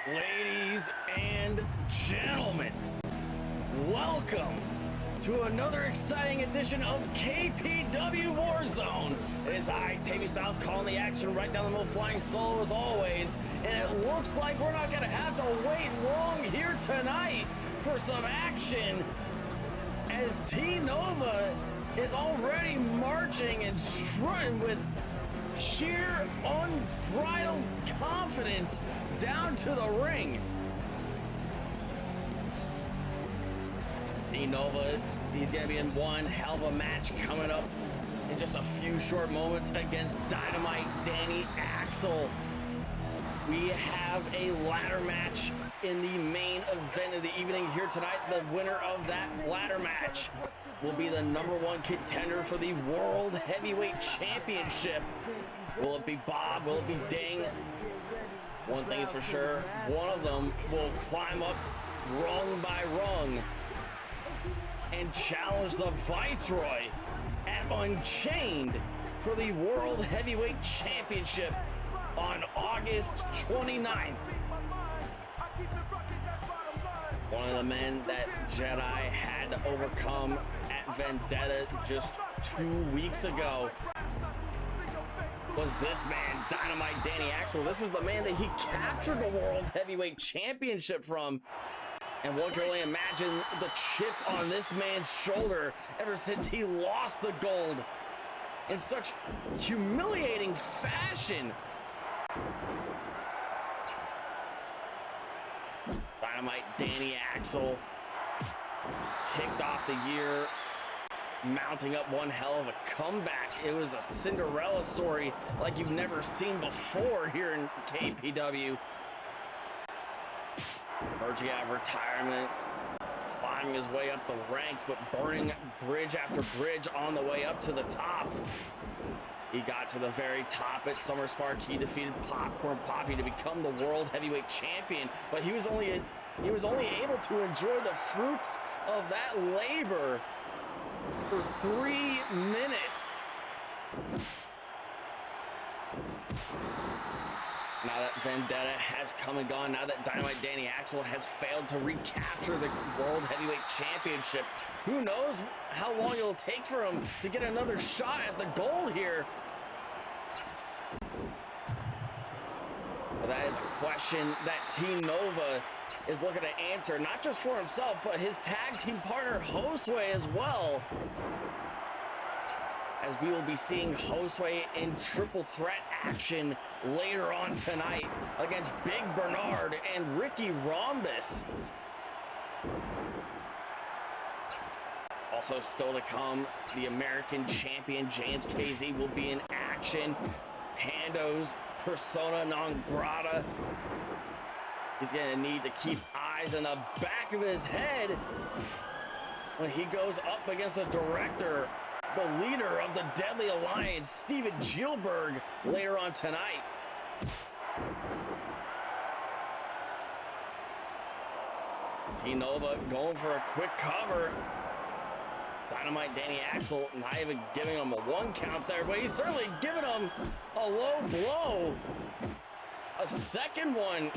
Ladies and gentlemen, welcome to another exciting edition of KPW War Zone. It is I, Tavy Styles, calling the action right down the middle, flying solo as always. And it looks like we're not going to have to wait long here tonight for some action, as T Nova is already marching and strutting with sheer unbridled confidence down to the ring. T Nova, he's gonna be in one hell of a match coming up in just a few short moments against Dynamite Danny Axel. We have a ladder match in the main event of the evening here tonight. The winner of that ladder match will be the #1 contender for the World Heavyweight Championship. Will it be Bawb? Will it be Ding? One thing is for sure, one of them will climb up rung by rung and challenge the Viceroy at Unchained for the World Heavyweight Championship on August 29th. One of the men that Jedi had to overcome at Vendetta just 2 weeks ago was this man, Dynamite Danny Axel. This was the man that he captured the World Heavyweight Championship from. And one can only imagine the chip on this man's shoulder ever since he lost the gold in such humiliating fashion. Dynamite Danny Axel kicked off the year mounting up one hell of a comeback. It was a Cinderella story like you've never seen before here in KPW. Emerging out of retirement, climbing his way up the ranks, but burning bridge after bridge on the way up to the top. He got to the very top at Summer Spark. He defeated Popcorn Poppy to become the World Heavyweight Champion, but he was only able to enjoy the fruits of that labor for 3 minutes. Now that Vendetta has come and gone, now that Dynamite Danny Axel has failed to recapture the World Heavyweight Championship, who knows how long it'll take for him to get another shot at the gold here. But that is a question that T Nova is looking to answer, not just for himself, but his tag team partner Hosway as well, as we will be seeing Hosway in triple threat action later on tonight against Big Bernard and Ricky Rhombus. Also still to come, the American champion James Kay Zee will be in action. Pando's persona non grata. He's gonna need to keep eyes in the back of his head when he goes up against the director, the leader of the Deadly Alliance, Steven Gielberg, later on tonight. T Nova going for a quick cover. Dynamite Danny Axel not even giving him a 1 count there, but he's certainly giving him a low blow. A second one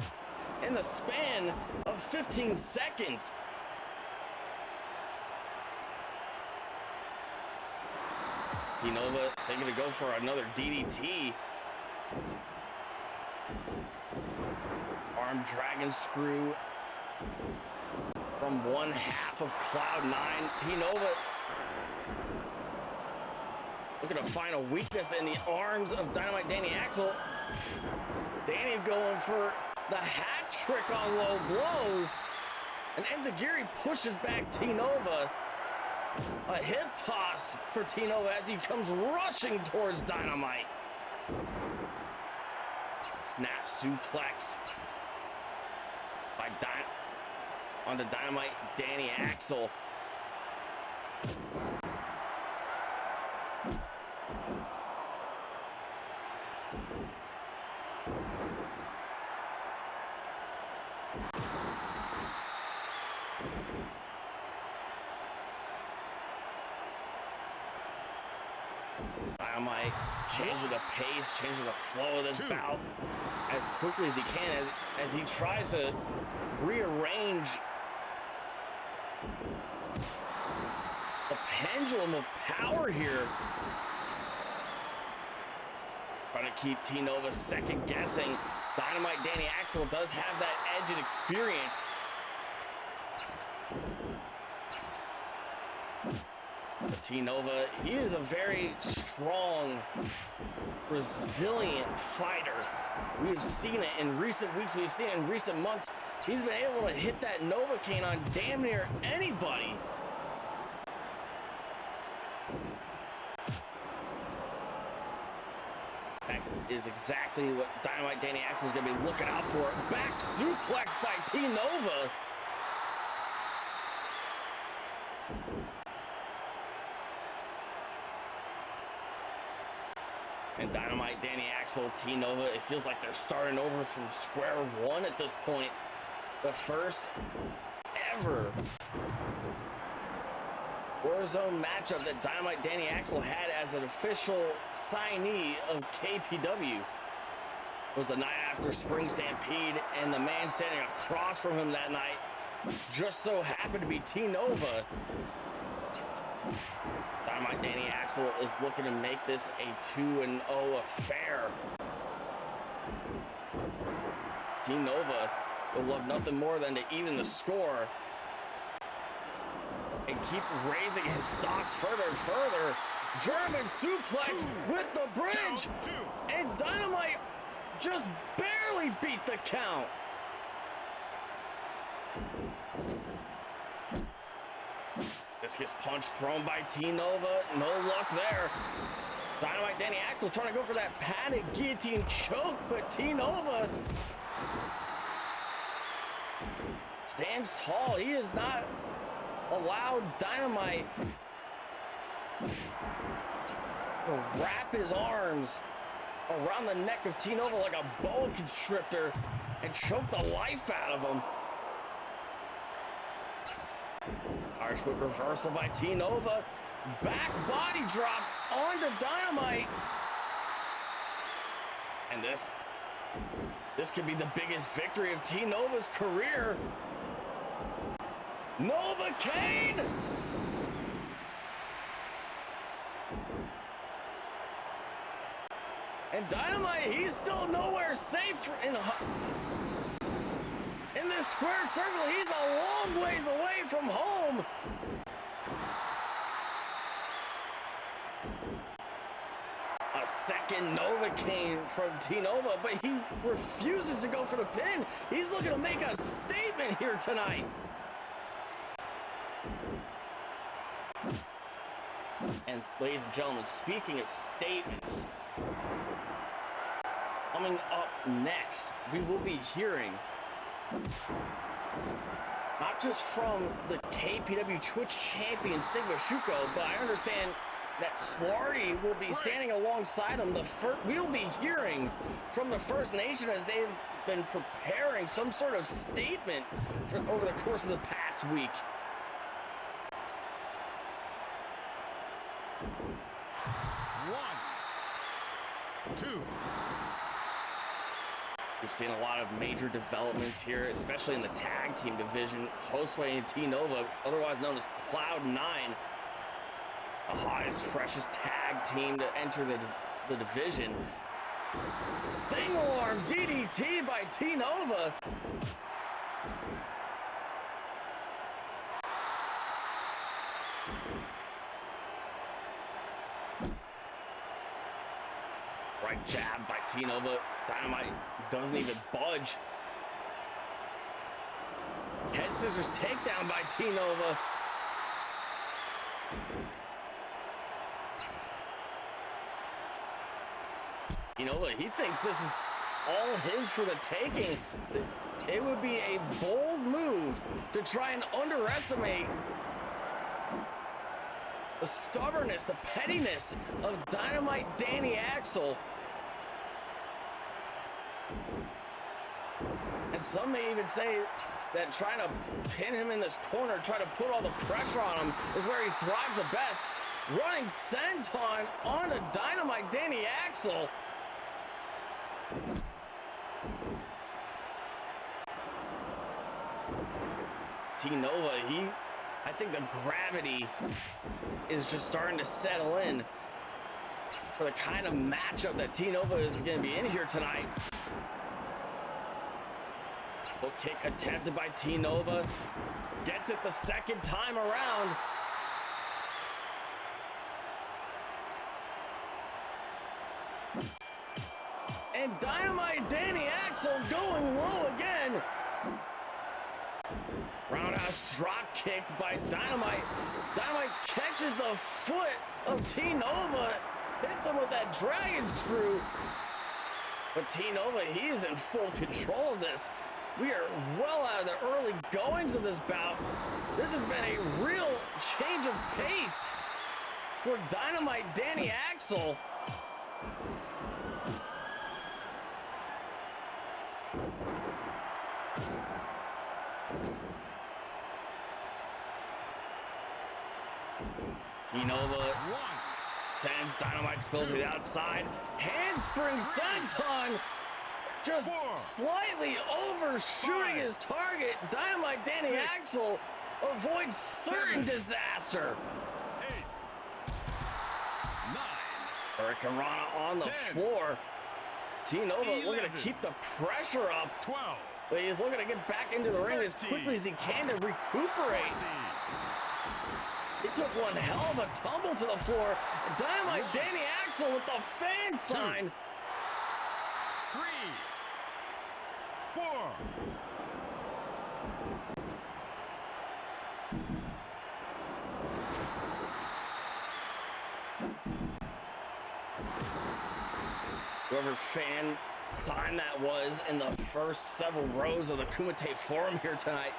in the span of 15 seconds. T Nova thinking to go for another DDT. Arm dragon screw from one half of Cloud9. T Nova looking to find a weakness in the arms of Dynamite Danny Axel. Danny going for the hat trick on low blows. And Enziguri pushes back T Nova. A hip toss for T Nova as he comes rushing towards Dynamite. Snap suplex by onto Dynamite Danny Axel. Dynamite changing the pace, changing the flow of this bout as quickly as he can as he tries to rearrange the pendulum of power here. Trying to keep T Nova second guessing. Dynamite Danny Axel does have that edge and experience. But T Nova, he is a very strong, resilient fighter. We have seen it in recent weeks. We've seen it in recent months. He's been able to hit that Novocaine on damn near anybody. That is exactly what Dynamite Danny Axel is going to be looking out for. Back suplex by T Nova. And Dynamite Danny Axel, T Nova, it feels like they're starting over from square one at this point. The first ever War Zone matchup that Dynamite Danny Axel had as an official signee of KPW was the night after Spring Stampede, and the man standing across from him that night just so happened to be T Nova. Dynamite Danny Axel is looking to make this a 2-0 affair. T Nova would love nothing more than to even the score and keep raising his stocks further and further. German suplex with the bridge, and Dynamite just barely beat the count. Discus punch thrown by T Nova, no luck there. Dynamite Danny Axel trying to go for that padded guillotine choke, but T Nova stands tall. He is not allowed Dynamite to wrap his arms around the neck of T Nova like a boa constrictor and choke the life out of him. Irish whip reversal by T Nova. Back body drop onto Dynamite. And this could be the biggest victory of T Nova's career. Novocaine! And Dynamite, he's still nowhere safe in this squared circle. He's a long ways away from home. A second Novocaine from T Nova, but he refuses to go for the pin. He's looking to make a statement here tonight. And ladies and gentlemen, speaking of statements, coming up next, we will be hearing not just from the KPW Twitch champion Sigma Shuko, but I understand that Slarty will be standing alongside him. We'll be hearing from the First Nation as they've been preparing some sort of statement over the course of the past week. We've seen a lot of major developments here, especially in the tag team division. Hosway and T Nova, otherwise known as Cloud9, the hottest, freshest tag team to enter the division. Single arm DDT by T Nova. Right jab by T Nova. Dynamite doesn't even budge. Head scissors takedown by T Nova. T Nova, he thinks this is all his for the taking. It would be a bold move to try and underestimate the stubbornness, the pettiness of Dynamite Danny Axel. And some may even say that trying to pin him in this corner, try to put all the pressure on him, is where he thrives the best. running senton onto Dynamite Danny Axel. T-Nova, I think the gravity is just starting to settle in for the kind of matchup that T-Nova is going to be in here tonight. Hook kick attempted by T-Nova. Gets it the second time around. And Dynamite Danny Axel going low again. Roundhouse drop kick by Dynamite. Dynamite catches the foot of T-Nova. Hits him with that dragon screw. But T-Nova, he is in full control of this. We are well out of the early goings of this bout. This has been a real change of pace for Dynamite Danny Axel. T-Nova sends Dynamite spill to the outside. Handspring senton, just slightly overshooting his target. Dynamite Danny Axel avoids certain disaster. 8, 9, Hurricane Rana on the floor. T-Nova looking to keep the pressure up, 12, but he's looking to get back into the ring as quickly as he can to recuperate. He took one hell of a tumble to the floor. Dynamite Danny Axel with the fan sign. 3, 4. Whoever fan sign that was in the first several rows of the Kumite Forum here tonight,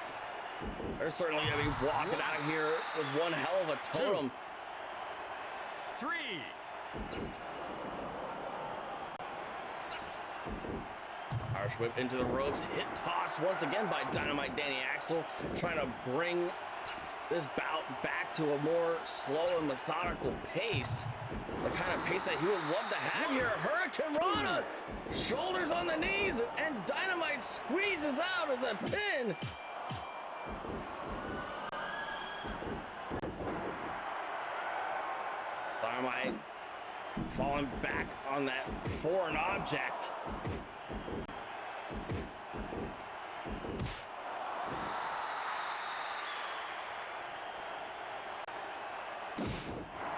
they're certainly going to be walking out of here with one hell of a totem. 3. Irish whip into the ropes. Hit toss once again by Dynamite Danny Axel, trying to bring this bout back to a more slow and methodical pace. The kind of pace that he would love to have here. Hurricane Rana, shoulders on the knees, and Dynamite squeezes out of the pin. Dynamite falling back on that foreign object.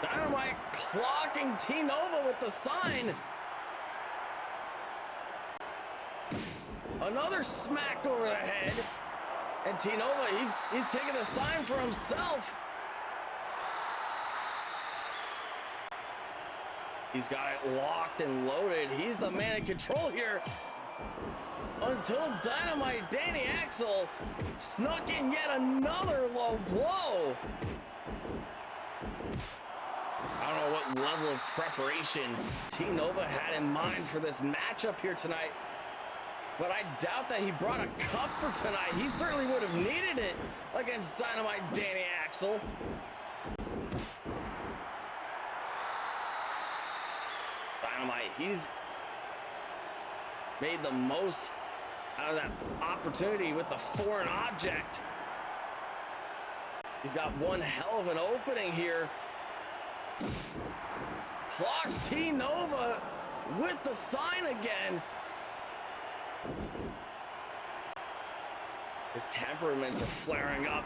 Dynamite clocking T-Nova with the sign. Another smack over the head. And T-Nova, he's taking the sign for himself. He's got it locked and loaded. He's the man in control here. Until Dynamite Danny Axel snuck in yet another low blow. I don't know what level of preparation T-Nova had in mind for this matchup here tonight, but I doubt that he brought a cup for tonight. He certainly would have needed it against Dynamite Danny Axel. Dynamite, he's made the most out of that opportunity with the foreign object. He's got one hell of an opening here. Clocks T-Nova with the sign again. His temperaments are flaring up.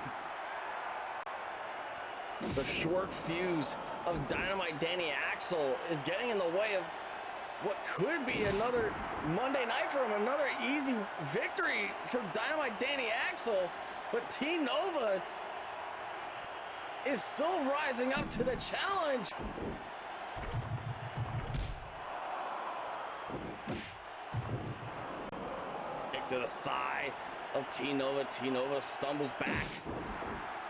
The short fuse of Dynamite Danny Axel is getting in the way of what could be another Monday night for him, another easy victory for Dynamite Danny Axel. But T-Nova is still rising up to the challenge. Kick to the thigh of T-Nova. T-Nova stumbles back.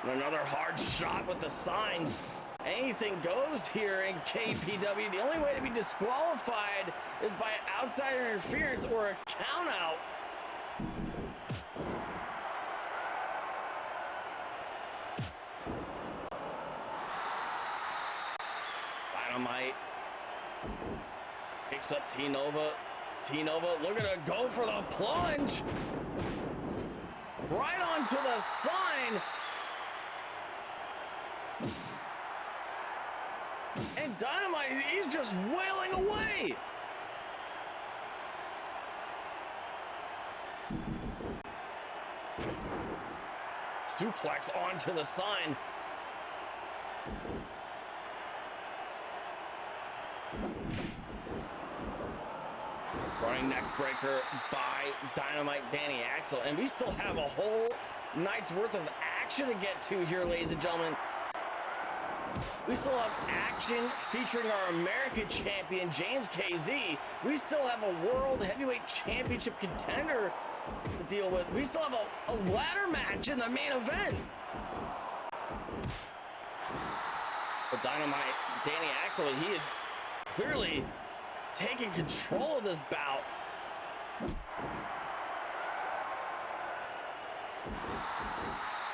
And another hard shot with the signs. Anything goes here in KPW. The only way to be disqualified is by outside interference or a count out. Picks up T-Nova. T-Nova looking to go for the plunge. Right onto the sign. And Dynamite, he's just wailing away. Suplex onto the sign. Running neck breaker by Dynamite Danny Axel. And we still have a whole night's worth of action to get to here, ladies and gentlemen. We still have action featuring our American champion, James Kay Zee. We still have a World Heavyweight Championship contender to deal with. We still have a ladder match in the main event. But Dynamite Danny Axel, he is clearly taking control of this bout.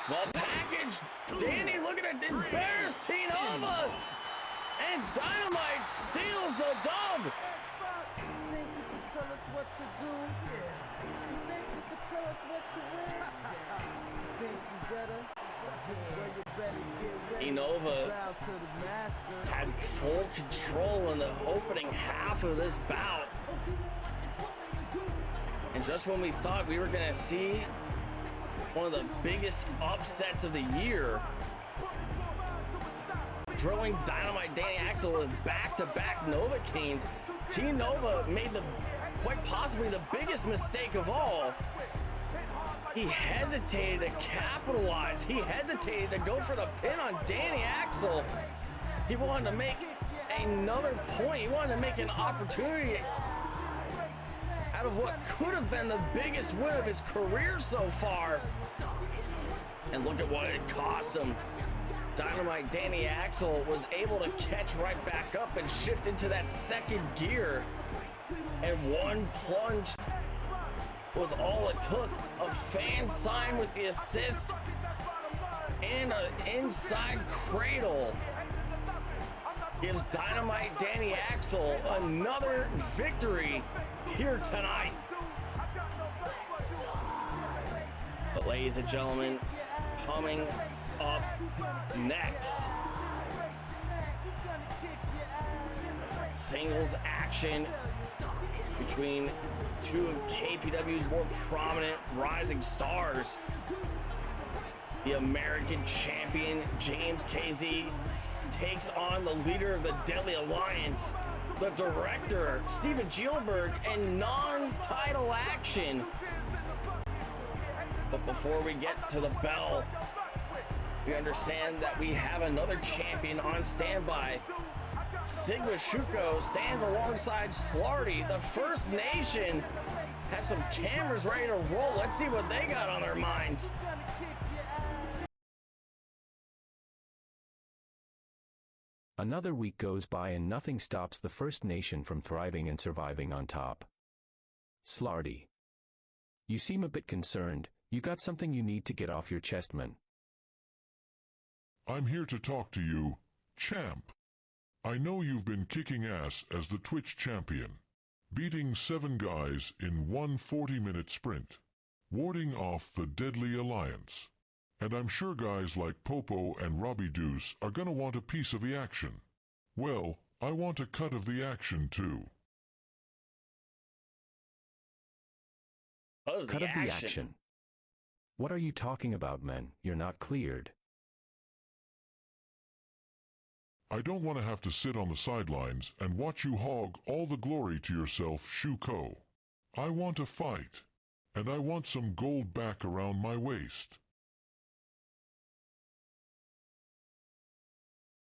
Small package. Danny looking at embarrass T-Nova. And Dynamite steals the dub. T-Nova had full control in the opening half of this bout. And just when we thought we were going to see one of the biggest upsets of the year, drilling Dynamite Danny Axel with back-to-back Novocaines, T-Nova made quite possibly the biggest mistake of all. He hesitated to capitalize. He hesitated to go for the pin on Danny Axel. He wanted to make another point. He wanted to make an opportunity out of what could have been the biggest win of his career so far. And look at what it cost him. Dynamite Danny Axel was able to catch right back up and shift into that second gear. And one plunge was all it took. A fan sign with the assist and an inside cradle gives Dynamite Danny Axel another victory here tonight. But ladies and gentlemen, coming up next, singles action between two of KPW's more prominent rising stars. The American champion, James Kay Zee, takes on the leader of the Deadly Alliance, the director, Steven Gielberg, and non-title action. But before we get to the bell, we understand that we have another champion on standby. Sigma Shuko stands alongside Slarty. The First Nation have some cameras ready to roll. Let's see what they got on their minds. Another week goes by and nothing stops the First Nation from thriving and surviving on top. Slarty, you seem a bit concerned. You got something you need to get off your chest, man. I'm here to talk to you, champ. I know you've been kicking ass as the Twitch champion, beating 7 guys in one 40-minute sprint, warding off the Deadly Alliance. And I'm sure guys like Popo and Robbie Deuce are gonna want a piece of the action. Well, I want a cut of the action too. Cut of the action? What are you talking about, man? You're not cleared. I don't want to have to sit on the sidelines and watch you hog all the glory to yourself, Shuko. I want a fight, and I want some gold back around my waist.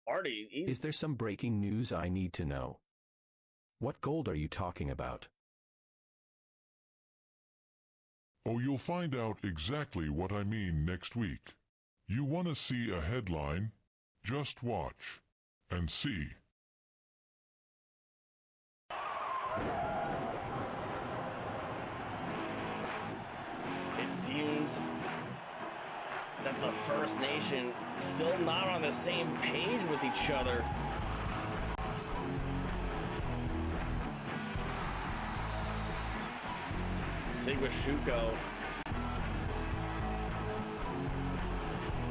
Artie, is there some breaking news I need to know? What gold are you talking about? Oh, you'll find out exactly what I mean next week. You want to see a headline? Just watch and see. It seems that the First Nation still not on the same page with each other. Sigma Shuko.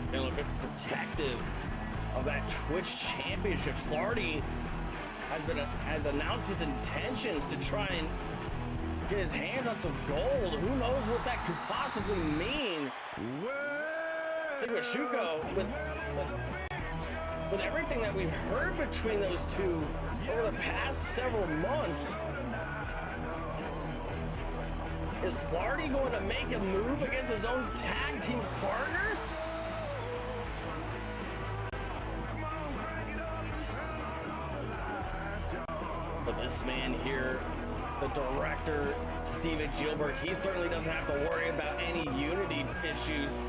A little bit protective of that Twitch Championship. Slarty has announced his intentions to try and get his hands on some gold. Who knows what that could possibly mean? Sigma Shuko, with everything that we've heard between those two over the past several months, is Slarty going to make a move against his own tag team partner? But this man here, the director, Steven Gielberg, he certainly doesn't have to worry about any unity issues.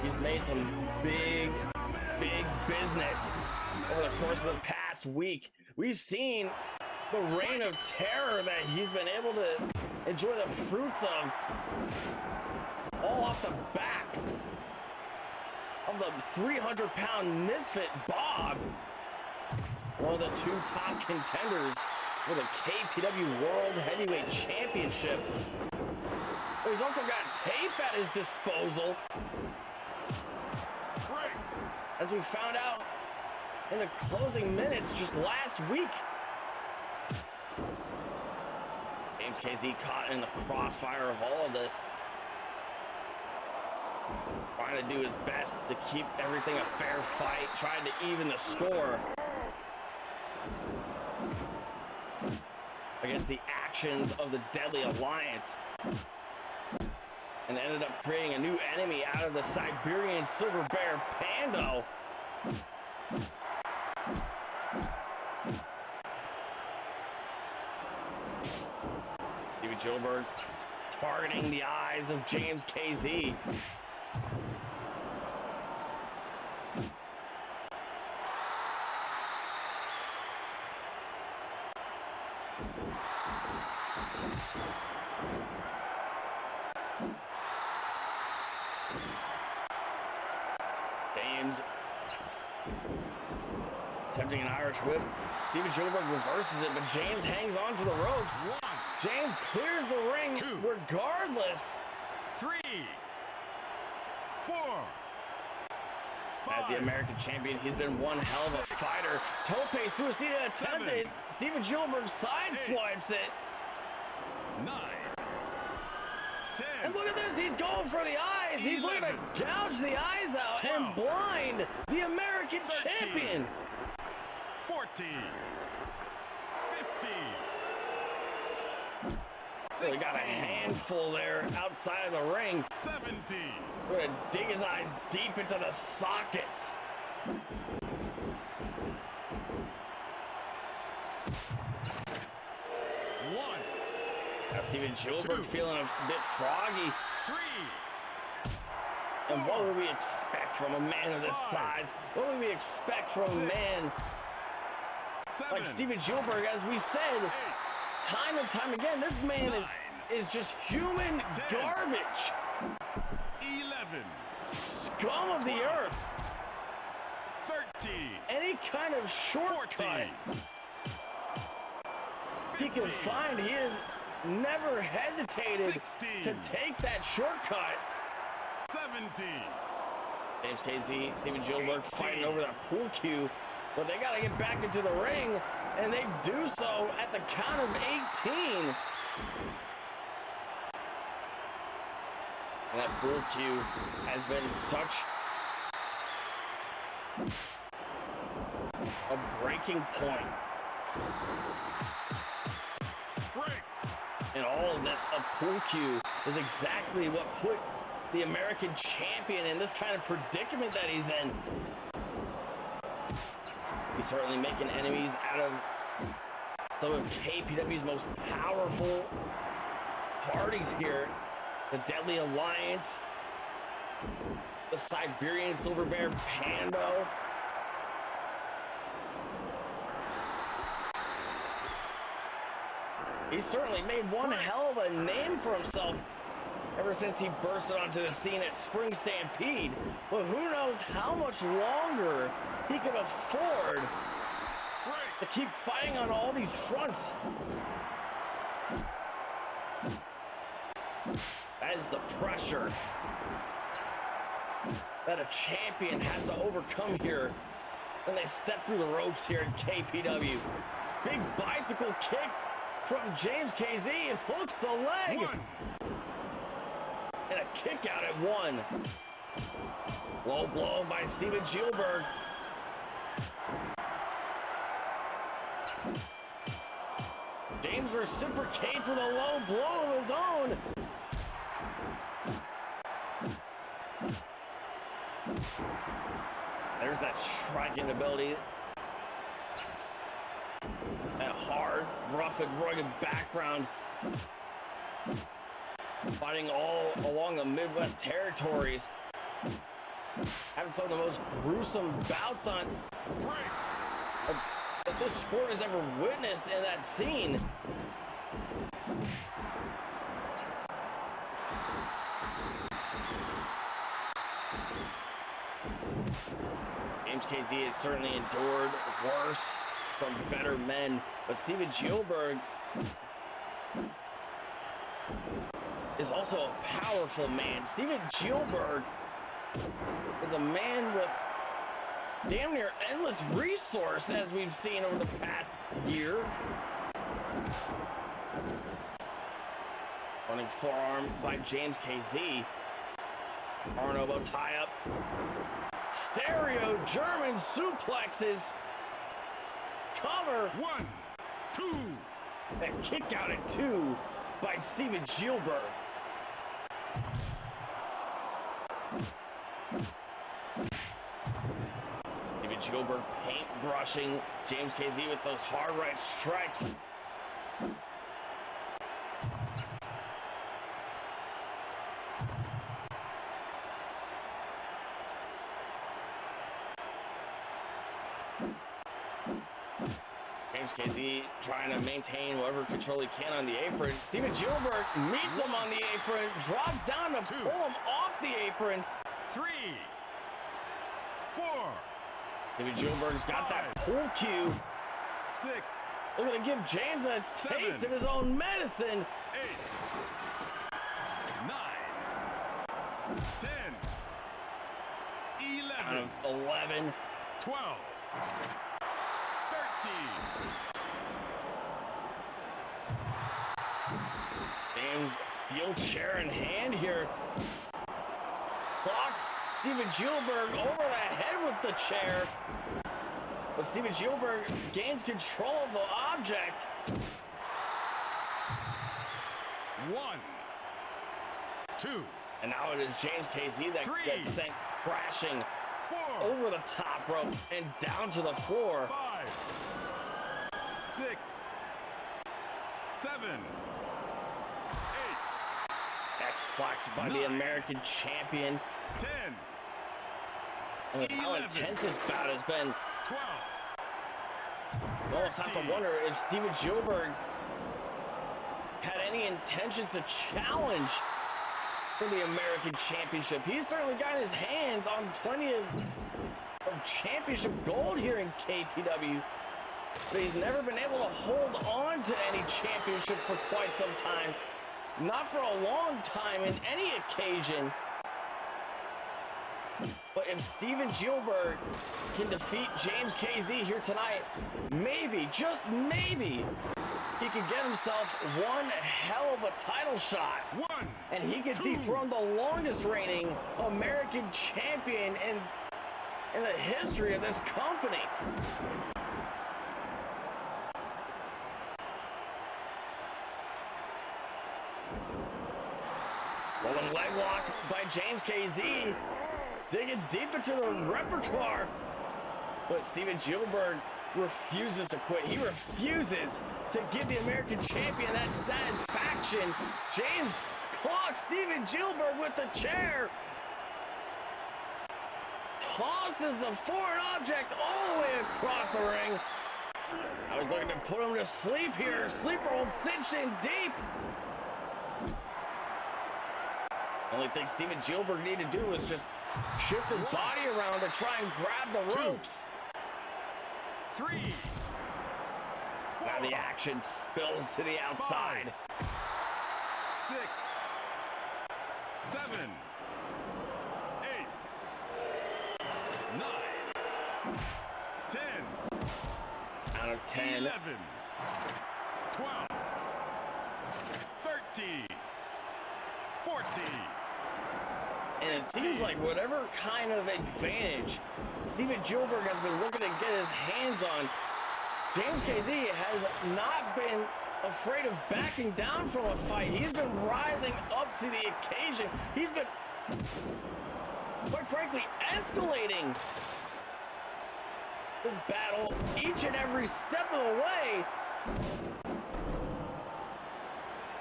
He's made some big business over the course of the past week. We've seen the reign of terror that he's been able to enjoy the fruits of all off the back of the 300-pound misfit Bawb, one of the two top contenders for the KPW World Heavyweight Championship. But he's also got tape at his disposal, as we found out in the closing minutes just last week. James Kay Zee caught in the crossfire of all of this, trying to do his best to keep everything a fair fight, trying to even the score against the actions of the Deadly Alliance, and ended up creating a new enemy out of the Siberian Silver Bear Pando. Gielberg targeting the eyes of James Kay Zee. James attempting an Irish whip. Steven Gielberg reverses it, but James hangs on to the ropes. James clears the ring regardless. 3, 4, 5. As the American champion, he's been one hell of a fighter. Tope Suicida attempted. Steven Gielberg sideswipes it. 9, 10. And look at this, he's going for the eyes. He's looking to gouge the eyes out and blind the American champion. 14, 15. Really got a handful there outside of the ring. 17. We're gonna dig his eyes deep into the sockets. 1. Now Steven Gielberg feeling a bit froggy. 3. And what would we expect from a man of this size? What would we expect from a man like Steven Gielberg? As we said, time and time again, this man is just human garbage. 11. Scum of the earth. 13. Any kind of shortcut 14. he can find, he has never hesitated to take that shortcut. 17. James Kay Zee, Steven Gielberg fighting over that pool cue, but they got to get back into the ring, and they do so at the count of 18. And that pool cue has been such a breaking point in all of this. A pool cue is exactly what put the American champion in this kind of predicament that he's in. He's certainly making enemies out of some of KPW's most powerful parties here. The Deadly Alliance, the Siberian Silver Bear Pando. He's certainly made one hell of a name for himself ever since he bursted onto the scene at Spring Stampede. But who knows how much longer he can afford to keep fighting on all these fronts. is the pressure that a champion has to overcome here when they step through the ropes here at KPW. Big bicycle kick from James Kay Zee. Hooks the leg. One. And a kick out at 1. Low blow by Steven Gielberg. James reciprocates with a low blow of his own. There's that striking ability. That hard, rough and rugged background. Fighting all along the Midwest territories. Having some of the most gruesome bouts on that this sport has ever witnessed in that scene. James Kay Zee has certainly endured worse from better men, but Steven Gielberg is also a powerful man. Steven Gielberg is a man with damn near endless resource, as we've seen over the past year. Running forearm by James Kay Zee. Arm elbow tie up. Stereo German suplexes. Cover. 1, 2. And kick out at 2 by Steven Gielberg. Steven Gielberg paint brushing James Kay Zee with those hard right strikes. James Kay Zee trying to maintain whatever control he can on the apron. Steven Gielberg meets him on the apron, drops down to pull him off the apron. 3, 4. Steven Gielberg's got that pull cue. 6, Looking to give James a taste 7, of his own medicine. 8, 9, 10, 11, Out of 11. 12, 13. James, steel chair in hand here. Blocks Steven Gielberg over the head with the chair. But Steven Gielberg gains control of the object. 1, 2, And now it is James Kay Zee that 3, gets sent crashing 4, over the top rope and down to the floor. 5, 6, 7, 8, X-Plex by the American champion. 10, And with how 11, intense this bout has been, 12. you almost have to wonder if Steven Gielberg had any intentions to challenge for the American Championship. He's certainly got his hands on plenty of championship gold here in KPW, but he's never been able to hold on to any championship for quite some time. Not for a long time in any occasion. But if Steven Gielberg can defeat James Kay Zee here tonight, maybe, just maybe, he could get himself one hell of a title shot. 1, And he could 2. dethrone the longest reigning American champion in the history of this company. Rolling leg lock by James Kay Zee. Digging deep into the repertoire. But Steven Gielberg refuses to quit. He refuses to give the American champion that satisfaction. James clocks Steven Gielberg with the chair. Tosses the foreign object all the way across the ring. I was looking to put him to sleep here. Sleeper hold cinched in deep. Only thing Steven Gielberg needed to do was just shift his body around to try and grab the ropes. 3, 4. Now the action spills to the outside. 6, 7, 8, 9, 10, Out of 10. 11, 12, 13, 14. And it seems like whatever kind of advantage Steven Gielberg has been looking to get his hands on, James Kay Zee has not been afraid of backing down from a fight. He's been rising up to the occasion. He's been, quite frankly, escalating this battle each and every step of the way.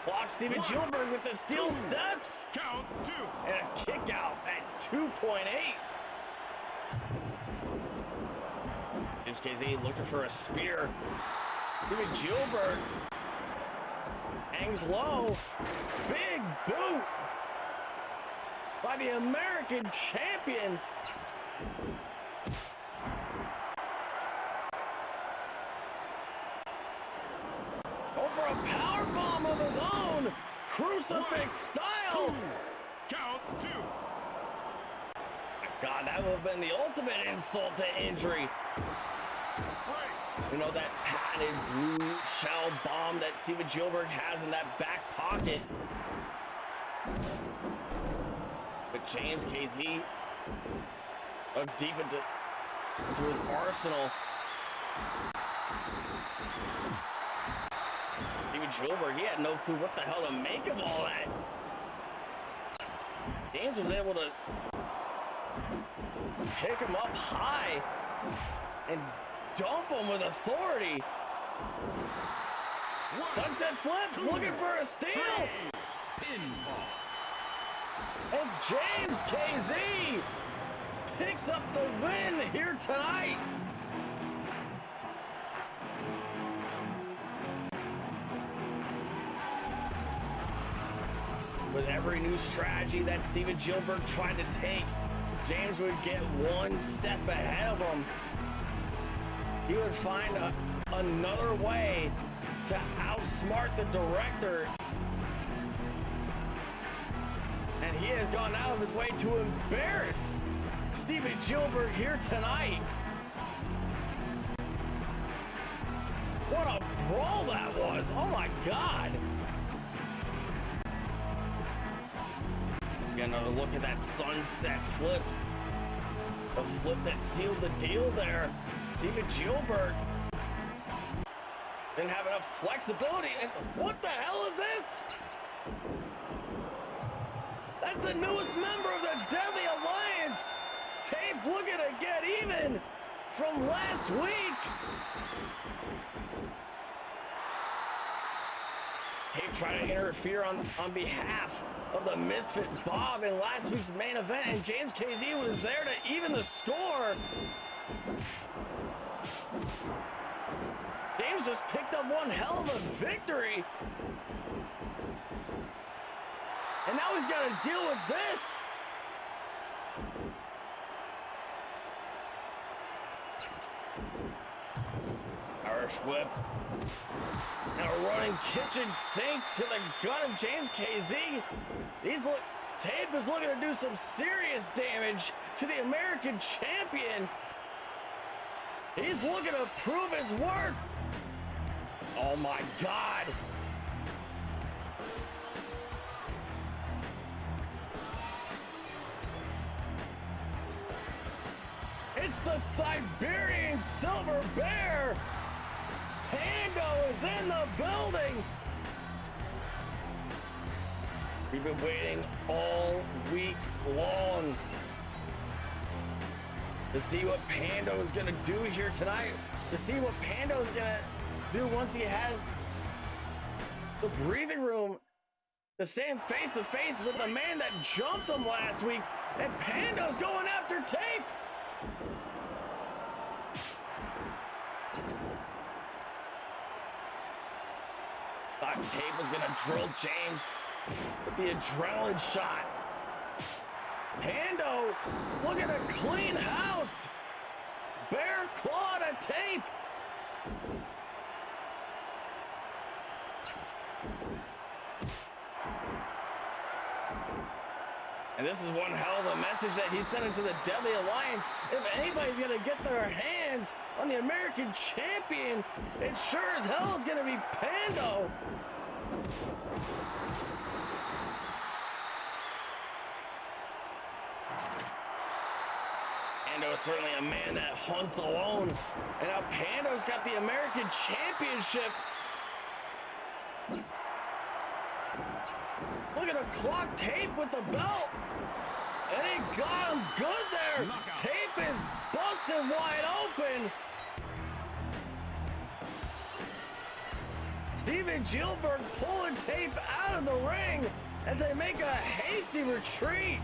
Blocks Steven Gielberg with the steel steps. Count 2. And a kick out at 2.8. James Kay Zee looking for a spear. Steven Gielberg hangs low. Big boot by the American champion. Go for a power bomb of his own, crucifix style. Count 2. God, that would have been the ultimate insult to injury. Break. You know, that patented blue shell bomb that Steven Gielberg has in that back pocket. But James Kay Zee dug deep into his arsenal. Steven Gielberg, he had no clue what the hell to make of all that. James was able to pick him up high and dump him with authority. Sunset flip, looking for a steal. Pinball. And James Kay Zee picks up the win here tonight. With every new strategy that Steven Gielberg tried to take, James would get one step ahead of him. He would find another way to outsmart the director. And he has gone out of his way to embarrass Steven Gielberg here tonight. What a brawl that was. Oh my God. Get another look at that sunset flip. The flip that sealed the deal there. Steven Gielberg didn't have enough flexibility. And what the hell is this? That's the newest member of the Deadly Alliance. Tape looking to get even from last week. Tape trying to interfere on behalf of the misfit Bawb in last week's main event, and James Kay Zee was there to even the score. James just picked up one hell of a victory. And now he's got to deal with this. Irish whip. And a running kitchen sink to the gut of James Kay Zee. Tape is looking to do some serious damage to the American champion. He's looking to prove his worth. Oh my God. It's the Siberian Silver Bear. Pando is in the building. We've been waiting all week long to see what Pando is going to do here tonight, to see what Pando is going to do once he has the breathing room to stand face to face with the man that jumped him last week. And Pando's going after Tape. Thought Tape was gonna drill James with the adrenaline shot. Pando looking to clean house. Bear claw to Tape. And this is one hell of a message that he's sending to the Deadly Alliance. If anybody's gonna get their hands on the American champion, it sure as hell is gonna be Pando. Pando is certainly a man that hunts alone. And now Pando's got the American championship. Look at a clock tape with the belt. And he got him good there. Knockout. Tape is busted wide open. Steven Gielberg pulling tape out of the ring as they make a hasty retreat.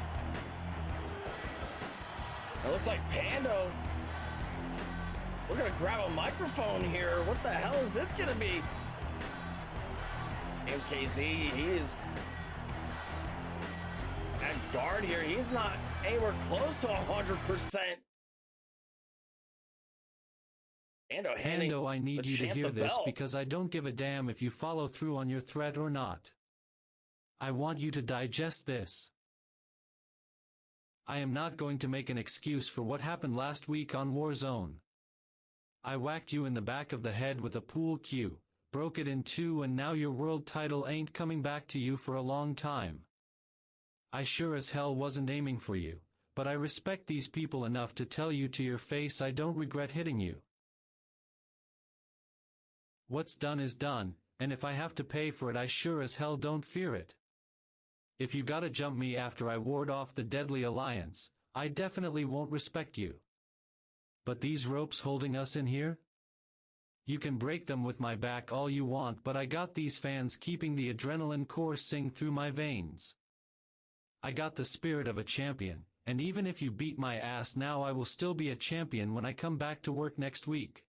It looks like Pando. We're gonna grab a microphone here. What the hell is this gonna be? James Kay Zee, he is at guard here. He's not anywhere close to 100%. Pando, I need you to hear this belt. because I don't give a damn if you follow through on your threat or not. I want you to digest this. I am not going to make an excuse for what happened last week on War Zone. I whacked you in the back of the head with a pool cue, broke it in two, and now your world title ain't coming back to you for a long time. I sure as hell wasn't aiming for you, but I respect these people enough to tell you to your face I don't regret hitting you. What's done is done, and if I have to pay for it I sure as hell don't fear it. If you gotta jump me after I ward off the Deadly Alliance, I definitely won't respect you. But these ropes holding us in here? You can break them with my back all you want, but I got these fans keeping the adrenaline coursing through my veins. I got the spirit of a champion, and even if you beat my ass now I will still be a champion when I come back to work next week.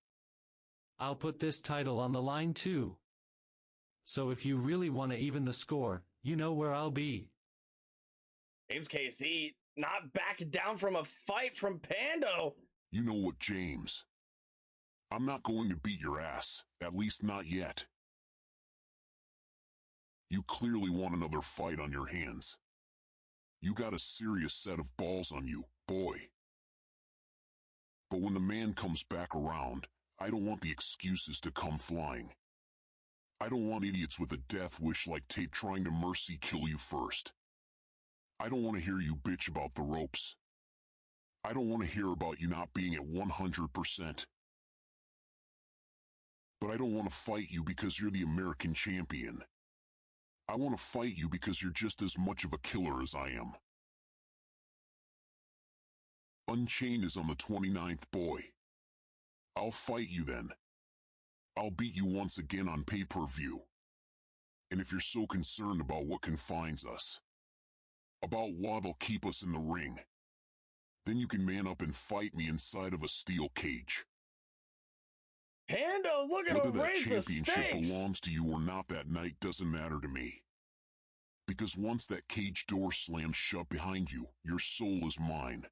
I'll put this title on the line too. So if you really want to even the score, you know where I'll be. James Kay Zee not backing down from a fight from Pando. You know what, James? I'm not going to beat your ass, at least not yet. You clearly want another fight on your hands. You got a serious set of balls on you, boy. But when the man comes back around, I don't want the excuses to come flying. I don't want idiots with a death wish like Tate trying to mercy kill you first. I don't want to hear you bitch about the ropes. I don't want to hear about you not being at 100%. But I don't want to fight you because you're the American champion. I want to fight you because you're just as much of a killer as I am. Unchained is on the 29th, boy. I'll fight you then. I'll beat you once again on pay-per-view. And if you're so concerned about what confines us, about what'll keep us in the ring, then you can man up and fight me inside of a steel cage. Pando, look at Whether him that raise the championship stakes. belongs to you or not that night doesn't matter to me. Because once that cage door slams shut behind you, your soul is mine.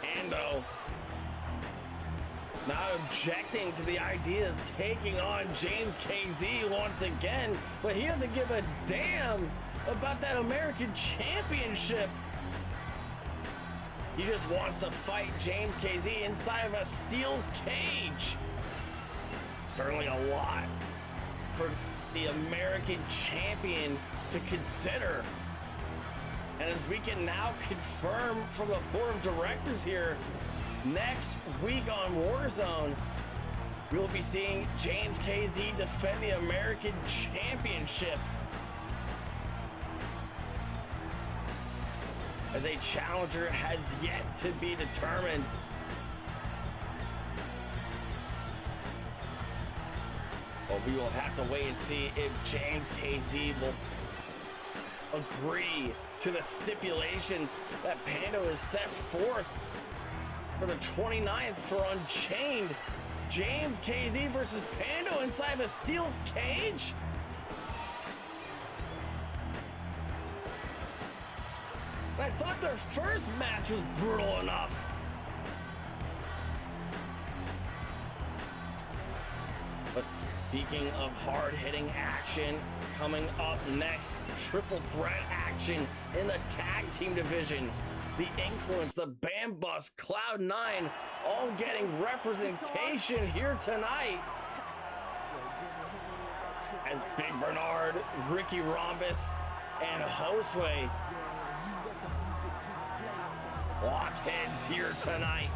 Pando not objecting to the idea of taking on James Kay Zee once again, but he doesn't give a damn about that American championship. He just wants to fight James Kay Zee inside of a steel cage. Certainly a lot for the American champion to consider. And as we can now confirm from the board of directors here, next week on Warzone, we will be seeing James Kay Zee defend the American Championship as a challenger has yet to be determined. Well, we will have to wait and see if James Kay Zee will agree to the stipulations that Pando has set forth for the 29th for Unchained. James Kay Zee versus Pando inside of a steel cage? I thought their first match was brutal enough. But speaking of hard-hitting action, coming up next, triple threat action in the tag team division. The Influence, the Bambus, Cloud9, all getting representation here tonight. As Big Bernard, Ricky Rhombus, and Hosway lock heads here tonight.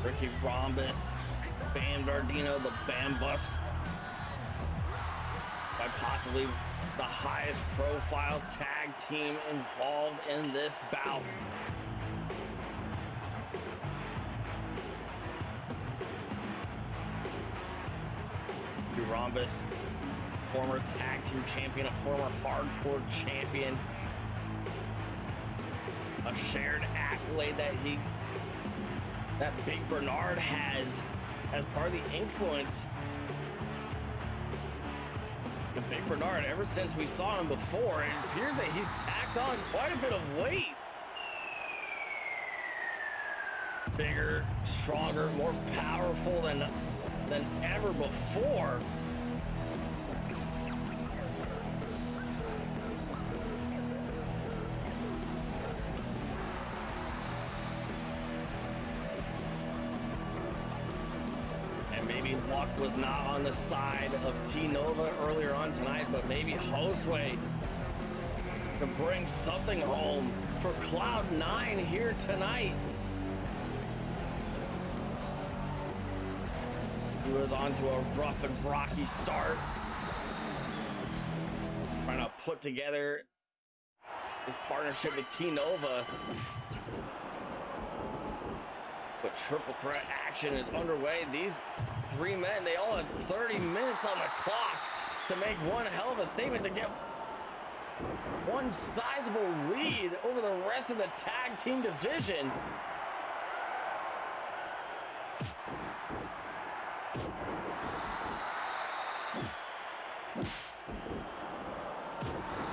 Ricky Rhombus, Bam Dardino, the Bambus, by possibly the highest profile tag team involved in this bout. Ricky Rhombus, former tag team champion, a former hardcore champion, a shared accolade that Big Bernard has as part of the Influence. And Big Bernard, ever since we saw him before, it appears that he's tacked on quite a bit of weight. Bigger, stronger, more powerful than ever before. Maybe luck was not on the side of T-Nova earlier on tonight, but maybe Hosway to bring something home for Cloud9 here tonight. He was onto a rough and rocky start, trying to put together his partnership with T-Nova. But triple threat action is underway. These three men, they all have 30 minutes on the clock to make one hell of a statement, to get one sizable lead over the rest of the tag team division.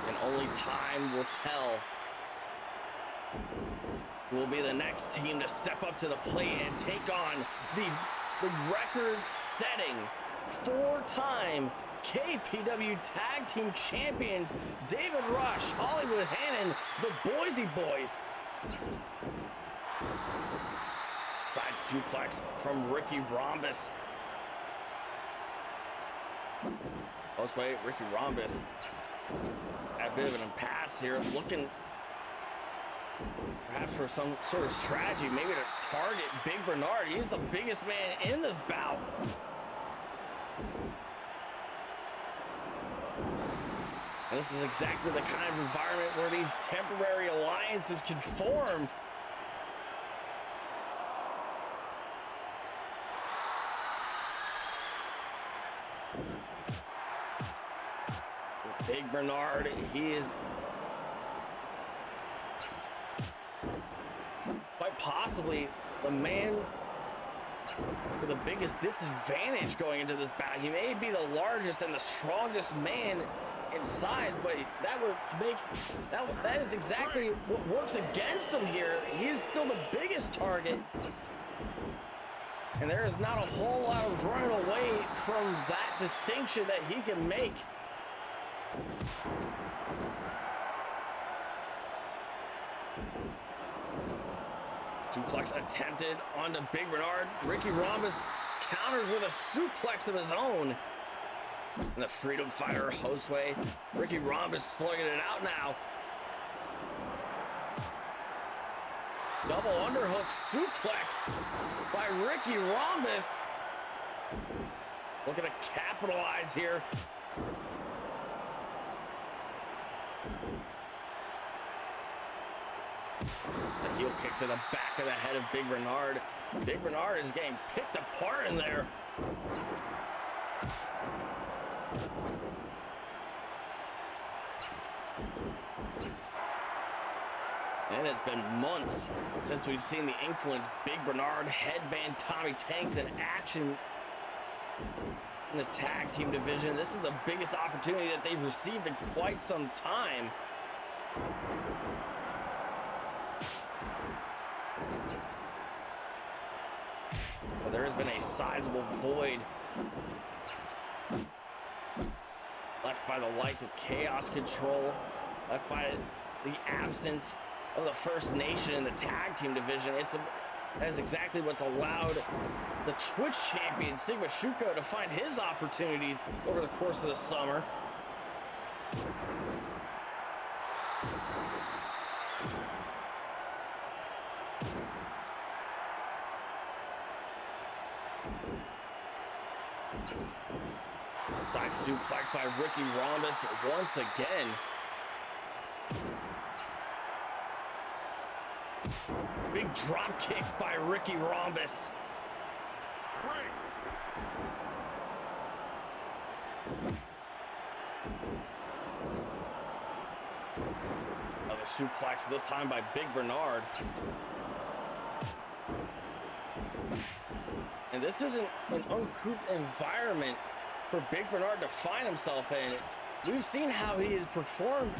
And only time will tell who will be the next team to step up to the plate and take on the record-setting four-time KPW Tag Team Champions, David Rush, Hollywood Hannon, the Boise Boys. Side suplex from Ricky Rhombus. Hosway, Ricky Rhombus. A bit of an impasse here, looking perhaps for some sort of strategy, maybe to target Big Bernard. He's the biggest man in this bout. And this is exactly the kind of environment where these temporary alliances can form. Big Bernard, he is quite possibly the man with the biggest disadvantage going into this bout. He may be the largest and the strongest man in size, but that is exactly what works against him here. He's still the biggest target, and there is not a whole lot of running away from that distinction that he can make. Suplex attempted onto Big Bernard. Ricky Rhombus counters with a suplex of his own. And the Freedom Fighter Hosway. Ricky Rhombus slugging it out now. Double underhook suplex by Ricky Rhombus. Looking to capitalize here. A heel kick to the back of the head of Big Bernard. Big Bernard is getting picked apart in there. And it's been months since we've seen the Influence, Big Bernard, Headband, Tommy Tanks in action in the tag team division. This is the biggest opportunity that they've received in quite some time. But there has been a sizable void left by the likes of Chaos Control, left by the absence of the First Nation in the tag team division. That is exactly what's allowed the Twitch champion, Sigma Shuko, to find his opportunities over the course of the summer. Side suplex by Ricky Rhombus once again. Big drop kick by Ricky Rhombus. Another suplex, this time by Big Bernard. And this isn't an uncouth environment for Big Bernard to find himself in. We've seen how he has performed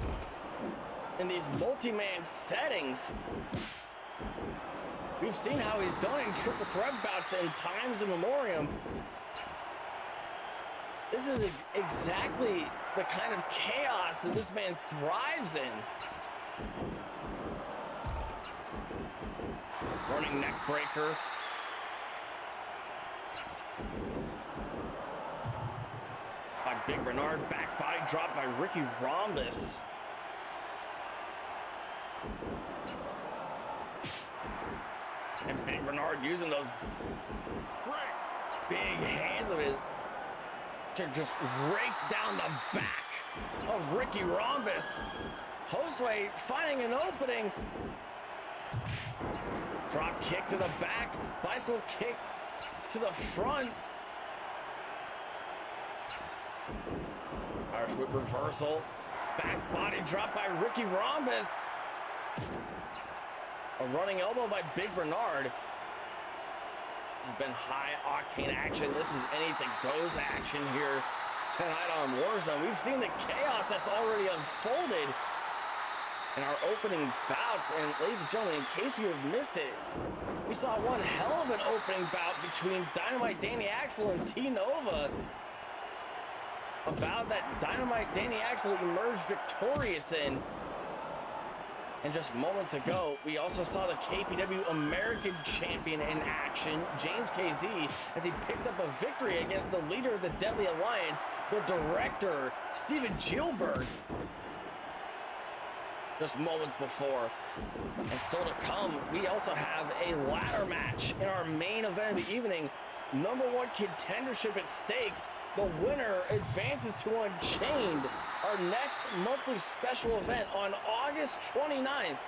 in these multi-man settings. We've seen how he's done in triple threat bouts in times immemorial. This is exactly the kind of chaos that this man thrives in. Running neck breaker. By Big Bernard, back body drop by Ricky Rhombus. And Big Bernard using those big hands of his to just rake down the back of Ricky Rhombus. Hosway finding an opening. Drop kick to the back, bicycle kick to the front. Irish whip reversal. Back body drop by Ricky Rhombus. A running elbow by Big Bernard. This has been high octane action. This is anything goes action here tonight on War Zone. We've seen the chaos that's already unfolded in our opening bouts. And ladies and gentlemen, in case you have missed it, we saw one hell of an opening bout between Dynamite Danny Axel and T Nova. A bout that Dynamite Danny Axel emerged victorious in. And just moments ago, we also saw the KPW American Champion in action, James Kay Zee, as he picked up a victory against the leader of the Deadly Alliance, the director, Steven Gielberg. Just moments before. And still to come, we also have a ladder match in our main event of the evening. #1 contendership at stake. The winner advances to Unchained, our next monthly special event on August 29th.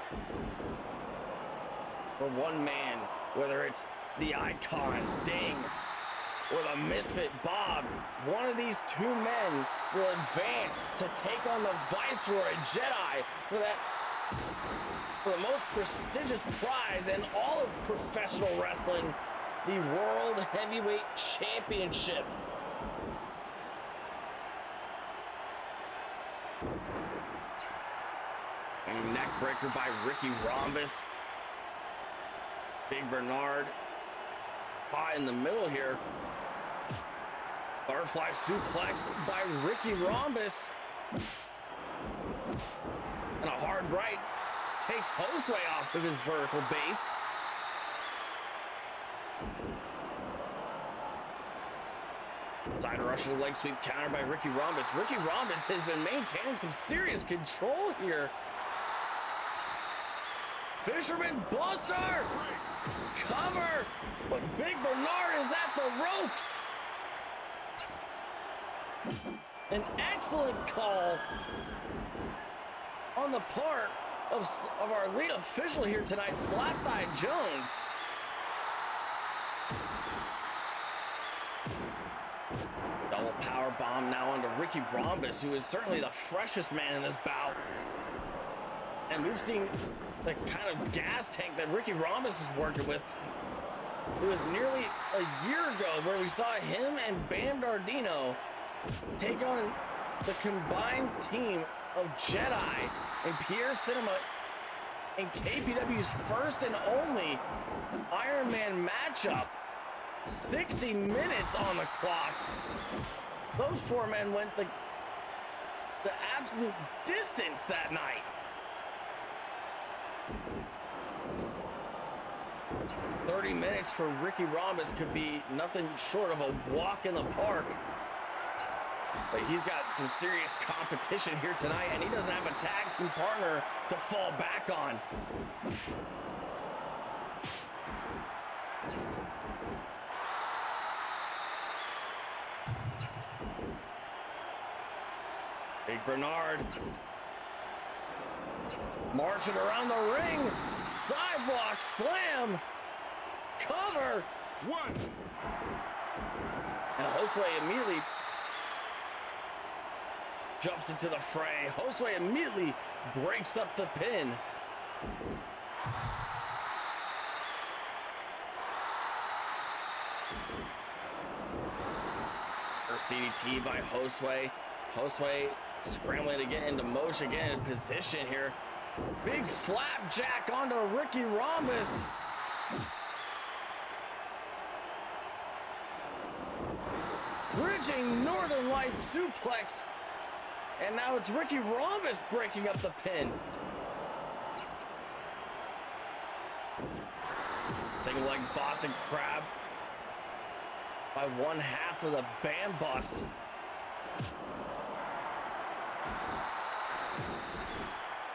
For one man, whether it's the Icon, Ding, or the Misfit, Bawb, one of these two men will advance to take on the Viceroy, Jedi, for the most prestigious prize in all of professional wrestling, the World Heavyweight Championship. Neck breaker by Ricky Rhombus. Big Bernard caught in the middle here. Butterfly suplex by Ricky Rhombus. And a hard right takes Hosway off of his vertical base. Side Russian leg sweep counter by Ricky Rhombus. Ricky Rhombus has been maintaining some serious control here. Fisherman Buster! Cover! But Big Bernard is at the ropes! An excellent call on the part of our lead official here tonight, Slapthigh Jones. Double power bomb now onto Ricky Rhombus, who is certainly the freshest man in this bout. and we've seen the kind of gas tank that Ricky Rhombus is working with. It was nearly a year ago where we saw him and Bam Dardino take on the combined team of Jedi and Pierre Cinema in KPW's first and only Iron Man matchup. 60 minutes on the clock. Those four men went the absolute distance that night. "30 minutes for Ricky Rhombus could be nothing short of a walk in the park. But he's got some serious competition here tonight, and he doesn't have a tag team partner to fall back on. Big Bernard marching around the ring. Sidewalk slam. Cover. One. And Hosway immediately jumps into the fray. Hosway immediately breaks up the pin. First DDT by Hosway. Hosway scrambling to get into motion, get in position here. Big flapjack onto Ricky Rhombus. Bridging Northern Lights suplex. And now it's Ricky Rhombus breaking up the pin. Taking like Boston Crab by one half of the Bam Bus.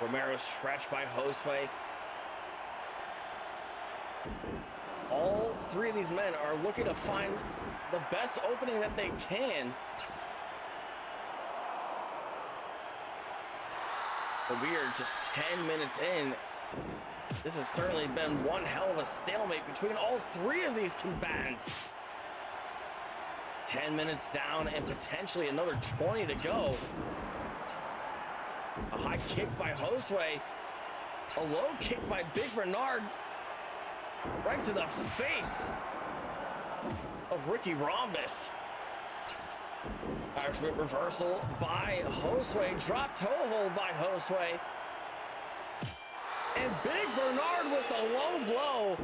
Romero stretched by Hosway. All three of these men are looking to find the best opening that they can. But we are just 10 minutes in. This has certainly been one hell of a stalemate between all three of these combatants. 10 minutes down and potentially another 20 to go. A high kick by Hosway. A low kick by Big Bernard. Right to the face of Ricky Rhombus. Irish whip reversal by Hosway. Drop toe hold by Hosway. And Big Bernard with the low blow.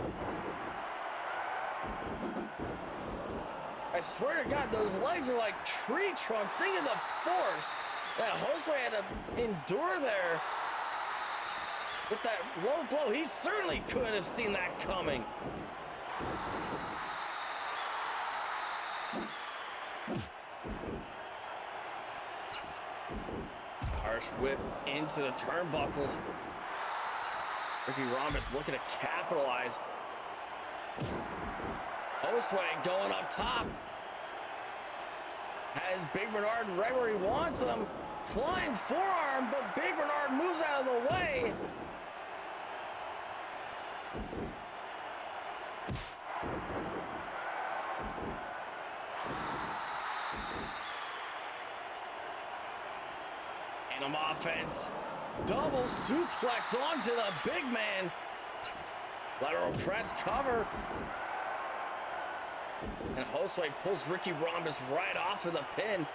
I swear to God, those legs are like tree trunks. Think of the force that Hosway had to endure there with that low blow. He certainly couldn't have seen that coming. Irish whip into the turnbuckles. Ricky Rhombus looking to capitalize. Hosway going up top. Has Big Bernard right where he wants him. Flying forearm, but Big Bernard moves out of the way. And offense. Double suplex onto the big man. Lateral press cover. And Hosway pulls Ricky Rhombus right off of the pin.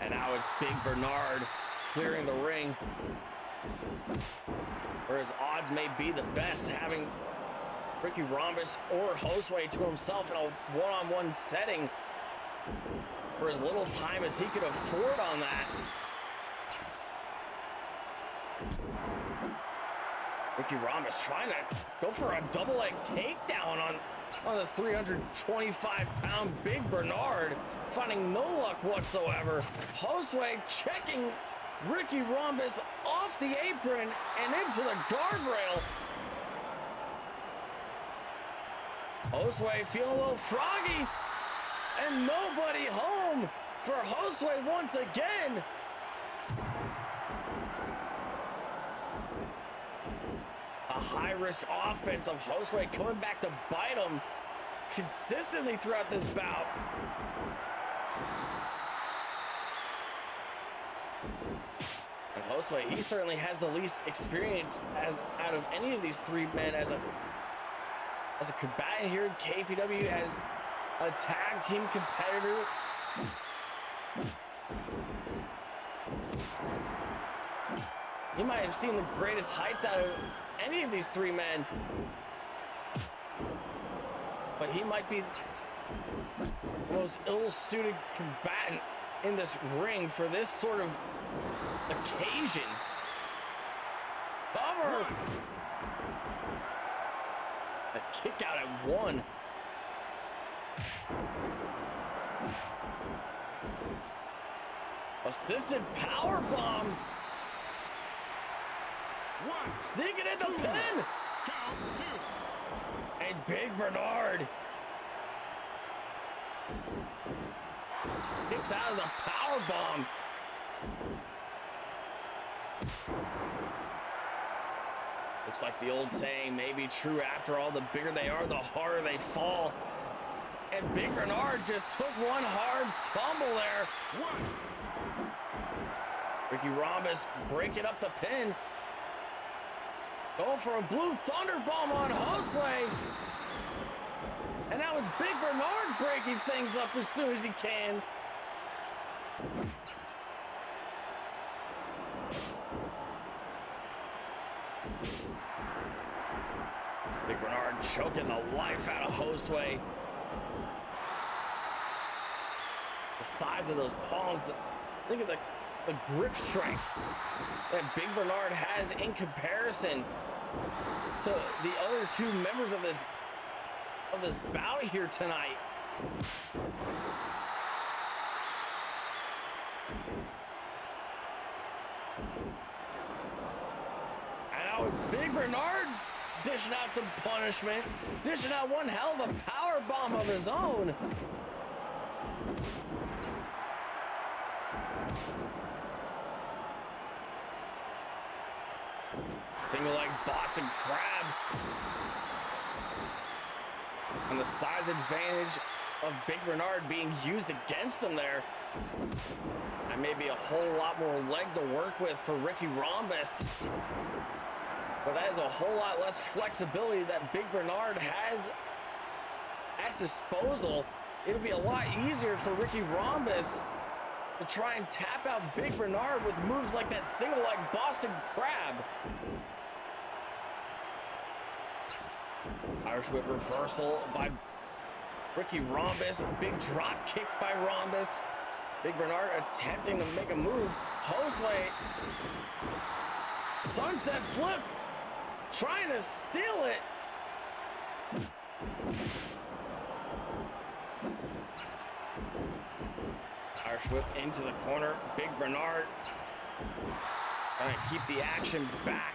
And now it's Big Bernard clearing the ring. Where his odds may be the best, having Ricky Rhombus or Hosway to himself in a one-on-one setting for as little time as he could afford on that. Ricky Rhombus trying to go for a double leg takedown on the 325-pound Big Bernard, finding no luck whatsoever. Hosway checking Ricky Rhombus off the apron and into the guardrail. Hosway feeling a little froggy, and nobody home for Hosway once again. A high-risk offense of Hosway coming back to bite him consistently throughout this bout. And Hosway, he certainly has the least experience out of any of these three men as a combatant here. KPW as a tag team competitor. He might have seen the greatest heights out of any of these three men, but he might be the most ill-suited combatant in this ring for this sort of occasion. Cover! A kick out at one. Assisted power bomb. Sneaking in the pin. Count 2. And Big Bernard kicks out of the power bomb. Looks like the old saying may be true after all. The bigger they are, the harder they fall. And Big Bernard just took one hard tumble there. 1. Ricky Rhombus breaking up the pin. Going for a blue thunder bomb on Hosway. And now it's Big Bernard breaking things up as soon as he can. Big Bernard choking the life out of Hosway. The size of those palms, think of the grip strength that Big Bernard has in comparison to the other two members of this bout here tonight. And now it's Big Bernard dishing out some punishment, dishing out one hell of a power bomb of his own. Single leg Boston Crab. And the size advantage of Big Bernard being used against him there. And maybe a whole lot more leg to work with for Ricky Rhombus. But that is a whole lot less flexibility that Big Bernard has at disposal. It would be a lot easier for Ricky Rhombus to try and tap out Big Bernard with moves like that single leg Boston Crab. Irish whip reversal by Ricky Rhombus. Big drop kick by Rhombus. Big Bernard attempting to make a move. Hosway. Sunset flip. Trying to steal it. Irish whip into the corner. Big Bernard trying to keep the action back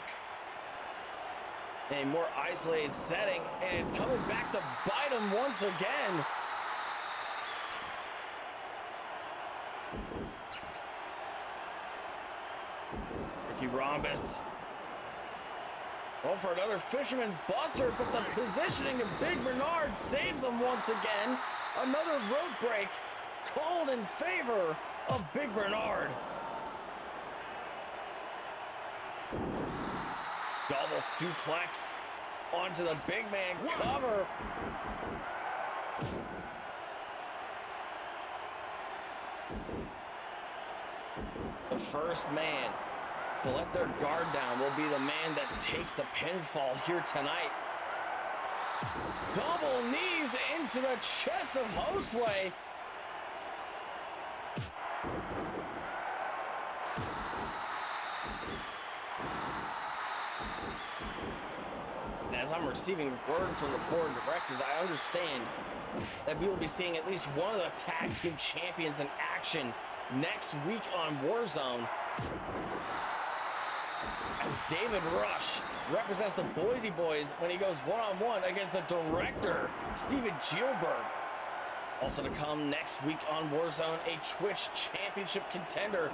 in a more isolated setting, and it's coming back to bite him once again. Ricky Rhombus going for another fisherman's buster, but the positioning of Big Bernard saves him once again. Another rope break called in favor of Big Bernard. Double suplex onto the big man cover. The first man to let their guard down will be the man that takes the pinfall here tonight. Double knees into the chest of Hosway. As I'm receiving word from the board of directors, I understand that we will be seeing at least one of the tag team champions in action next week on War Zone, as David Rush represents the Boise Boys when he goes one-on-one against the director, Steven Gielberg. Also to come next week on War Zone, a Twitch Championship contender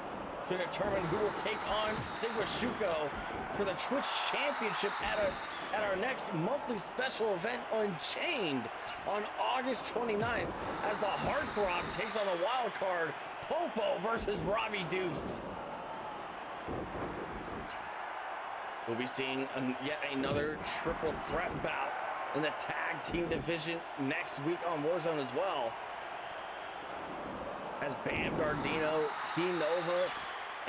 to determine who will take on Sigma Shuko for the Twitch Championship at a at our next monthly special event, Unchained, on August 29th, as the Heartthrob takes on the wild card, Popo versus Robbie Deuce. We'll be seeing yet another triple threat bout in the tag team division next week on Warzone as well, as Bam Dardino, T Nova,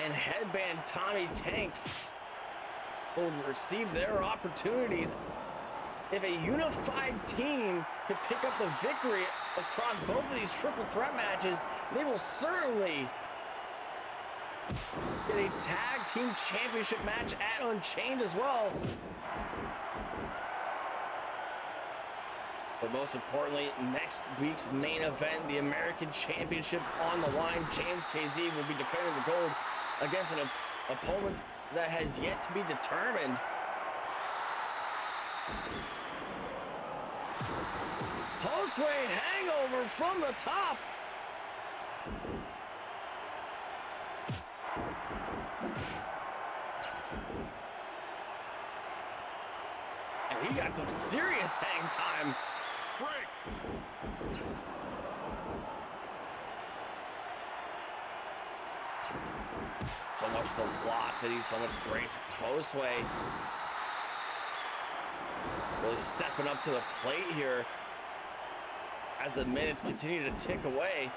and Headband Tommy Tanks will receive their opportunities. If a unified team could pick up the victory across both of these triple threat matches, they will certainly get a tag team championship match at Unchained as well. But most importantly, next week's main event, the American Championship on the line. James Kay Zee will be defending the gold against an opponent that has yet to be determined. Hosway hangover from the top. And he got some serious hang time. Break. So much velocity, so much grace. Hosway really stepping up to the plate here as the minutes continue to tick away.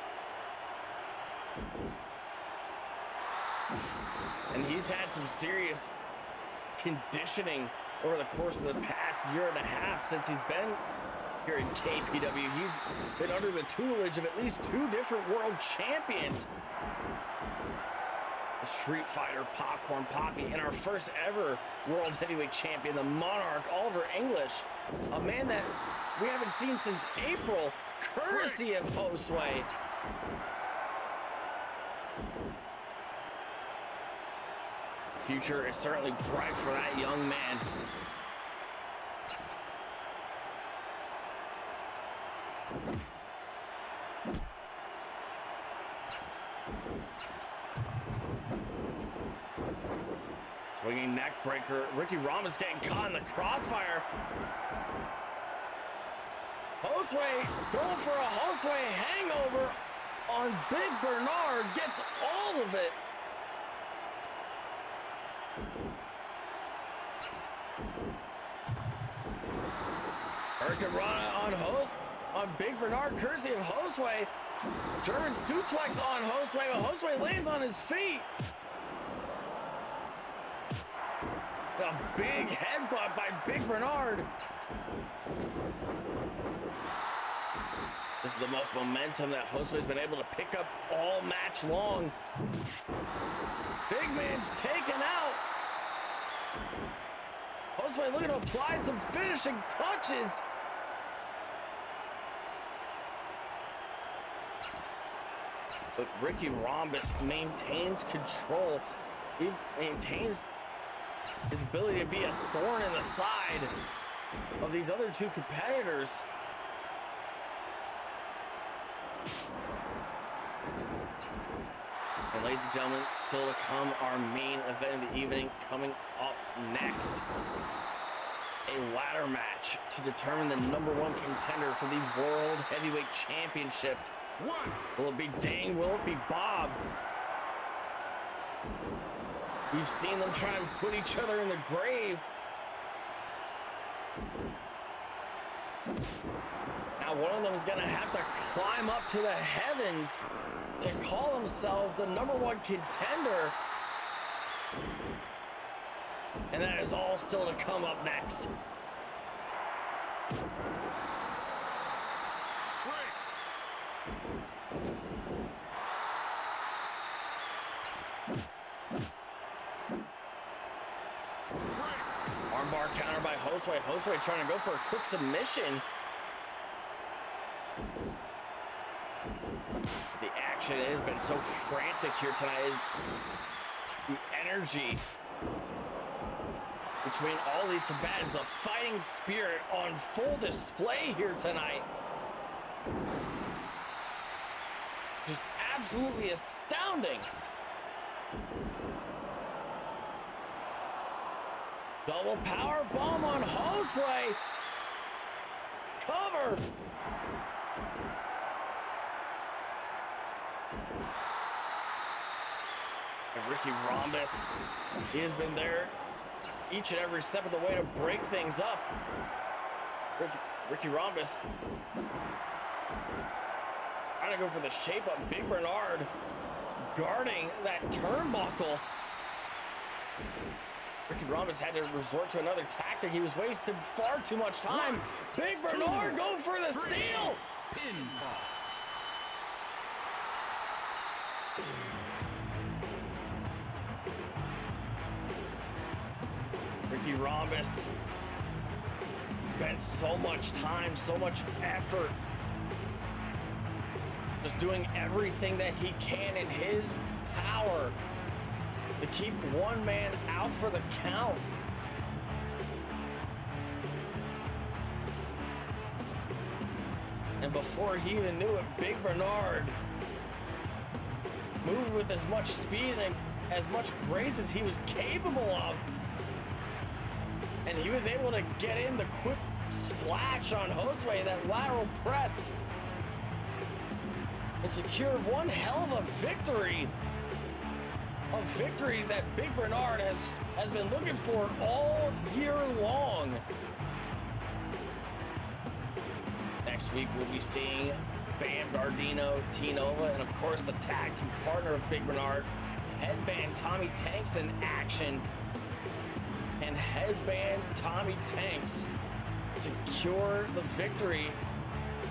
And he's had some serious conditioning over the course of the past year and a half since he's been here in KPW. He's been under the tutelage of at least 2 different world champions. The Street Fighter Popcorn Poppy, and our first ever world heavyweight champion, the Monarch Oliver English, a man that we haven't seen since April, courtesy of Hosway. Future is certainly bright for that young man. Swinging neck breaker. Ricky Rhombus getting caught in the crossfire. Hosway going for a Hosway hangover on Big Bernard. Gets all of it. Hurricane Rana on Big Bernard, courtesy of Hosway. German suplex on Hosway, but Hosway lands on his feet. A big headbutt by Big Bernard. This is the most momentum that Hosway's been able to pick up all match long. Big man's taken out. Hosway looking to apply some finishing touches. But Ricky Rhombus maintains control. He maintains his ability to be a thorn in the side of these other 2 competitors. And ladies and gentlemen, still to come, our main event of the evening coming up next. A ladder match to determine the #1 contender for the World Heavyweight Championship. Will it be Dane? Will it be Bawb? We've seen them try and put each other in the grave. Now one of them is going to have to climb up to the heavens to call themselves the #1 contender. And that is all still to come up next. Armbar counter by Hosway. Hosway trying to go for a quick submission. The action has been so frantic here tonight. The energy between all these combatants, the fighting spirit on full display here tonight. Just absolutely astounding. Double power bomb on Hosway. Cover. And Ricky Rhombus, he has been there each and every step of the way to break things up. Ricky Rhombus trying to go for the shape up. Big Bernard guarding that turnbuckle. Ricky Rhombus had to resort to another tactic. He was wasting far too much time. Big Bernard go for the steal. Pinfall. Ricky Rhombus spent so much time, so much effort, just doing everything that he can in his power to keep one man out for the count. And before he even knew it, Big Bernard moved with as much speed and as much grace as he was capable of. And he was able to get in the quick splash on Hosway, that lateral press, and secure one hell of a victory. A victory that Big Bernard has been looking for all year long. Next week, we'll be seeing Bam Gardino, T-Nova, and of course the tag team partner of Big Bernard, Headband Tommy Tanks in action. And Headband Tommy Tanks secure the victory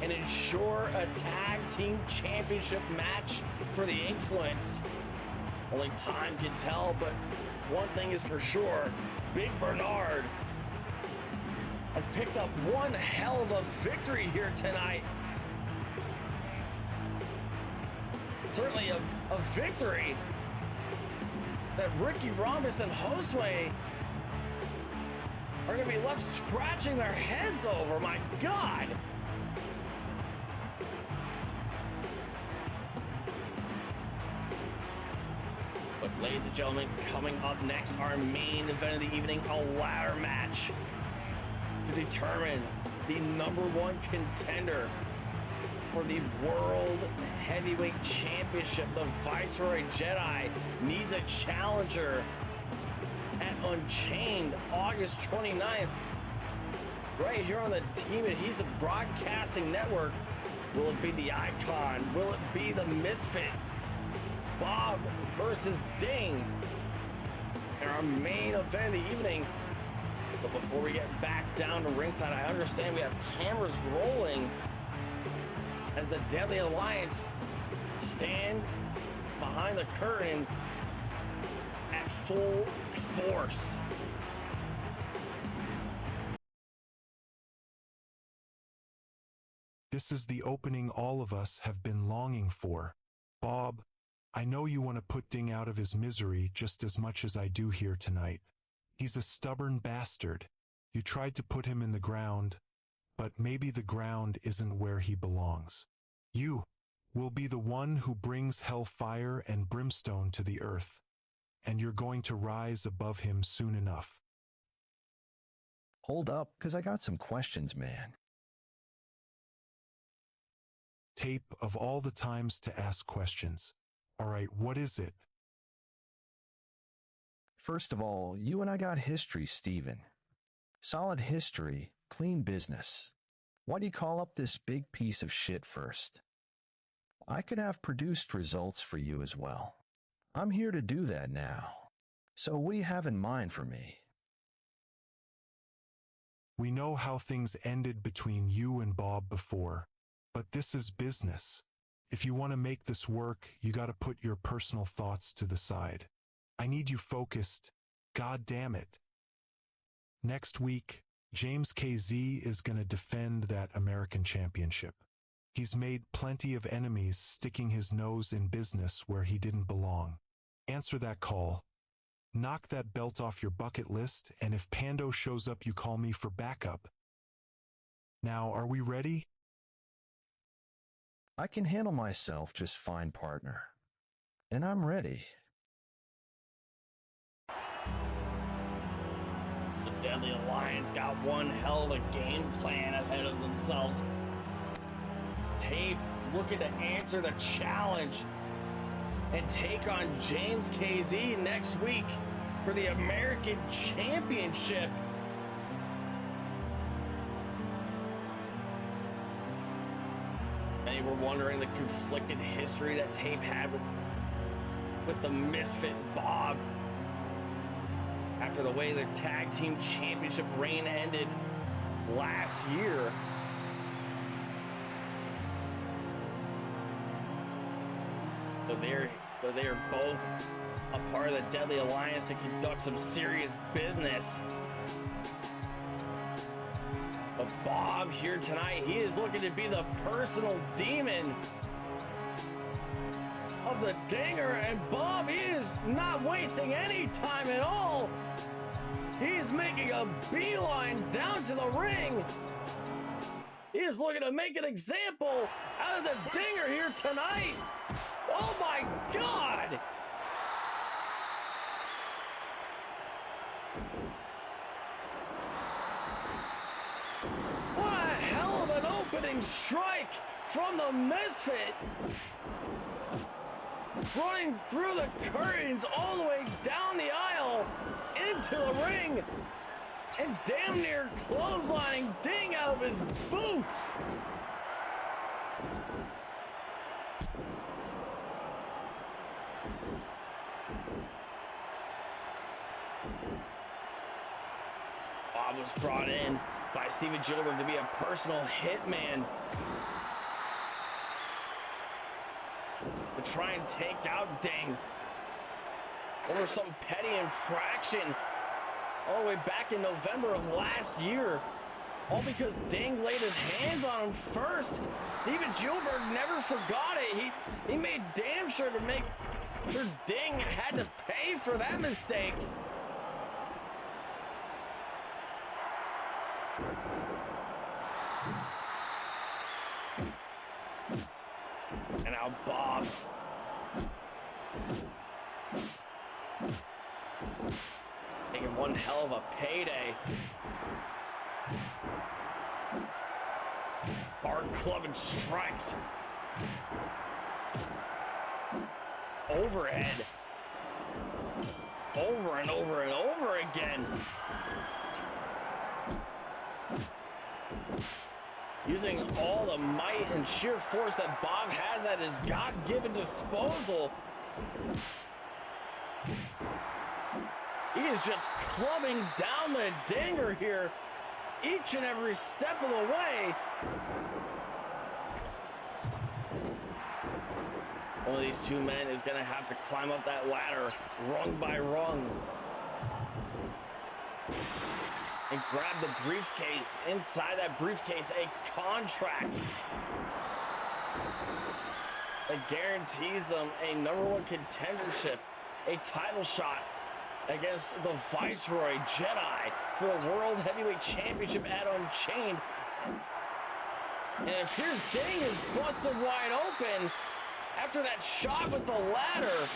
and ensure a tag team championship match for the Influence. Only time can tell, but one thing is for sure, Big Bernard has picked up one hell of a victory here tonight. Certainly a victory that Ricky Rhombus and Hosway are going to be left scratching their heads over. My God. But ladies and gentlemen, coming up next, our main event of the evening, a ladder match to determine the #1 contender for the World Heavyweight Championship. The Viceroy Jedi needs a challenger at Unchained, August 29th, right here on the Team Adhesive Broadcasting Network. Will it be the Icon? Will it be the Misfit? Bawb versus Ding in our main event of the evening. But before we get back down to ringside, I understand we have cameras rolling as the Deadly Alliance stand behind the curtain at full force. This is the opening all of us have been longing for. Bawb, I know you want to put Ding out of his misery just as much as I do here tonight. He's a stubborn bastard. You tried to put him in the ground, but maybe the ground isn't where he belongs. You will be the one who brings hellfire and brimstone to the earth, and you're going to rise above him soon enough. Hold up, because I got some questions, man. Tape of all the times to ask questions. All right, what is it? First of all, you and I got history, Steven. Solid history, clean business. Why do you call up this big piece of shit first? I could have produced results for you as well. I'm here to do that now. So what do you have in mind for me? We know how things ended between you and Bawb before, but this is business. If you want to make this work, you got to put your personal thoughts to the side. I need you focused. God damn it. Next week, James Kay Zee is going to defend that American championship. He's made plenty of enemies sticking his nose in business where he didn't belong. Answer that call. Knock that belt off your bucket list, and if Pando shows up, you call me for backup. Now, are we ready? I can handle myself just fine, partner. And I'm ready. The Deadly Alliance got one hell of a game plan ahead of themselves. Tape looking to answer the challenge and take on James Kay Zee next week for the American Championship. Many were wondering the conflicted history that Tape had with the misfit Bawb after the way the tag team championship reign ended last year. So they're both a part of the Deadly Alliance to conduct some serious business. But Bawb here tonight, he is looking to be the personal demon of the Dinger, and Bawb, he is not wasting any time at all. He's making a beeline down to the ring. He is looking to make an example out of the Dinger here tonight. Oh my God! What a hell of an opening strike from the Misfit. Running through the curtains all the way down the aisle into the ring and damn near clotheslining Ding out of his boots. Bawb was brought in by Steven Gielberg to be a personal hitman to try and take out Ding over some petty infraction all the way back in November of last year. All because Ding laid his hands on him first. Steven Gielberg never forgot it. He made damn sure to make sure Ding had to pay for that mistake. And now Bawb taking one hell of a payday. Bar club and strikes. Overhead. Over and over and over again. Using all the might and sheer force that Bawb has at his God-given disposal. He is just clubbing down the Dinger here each and every step of the way. One of these two men is going to have to climb up that ladder rung by rung and grab the briefcase. Inside that briefcase, a contract that guarantees them a #1 contendership, a title shot against the Viceroy Jedi for the World Heavyweight Championship at Unchained. And it appears Ding is busted wide open after that shot with the ladder.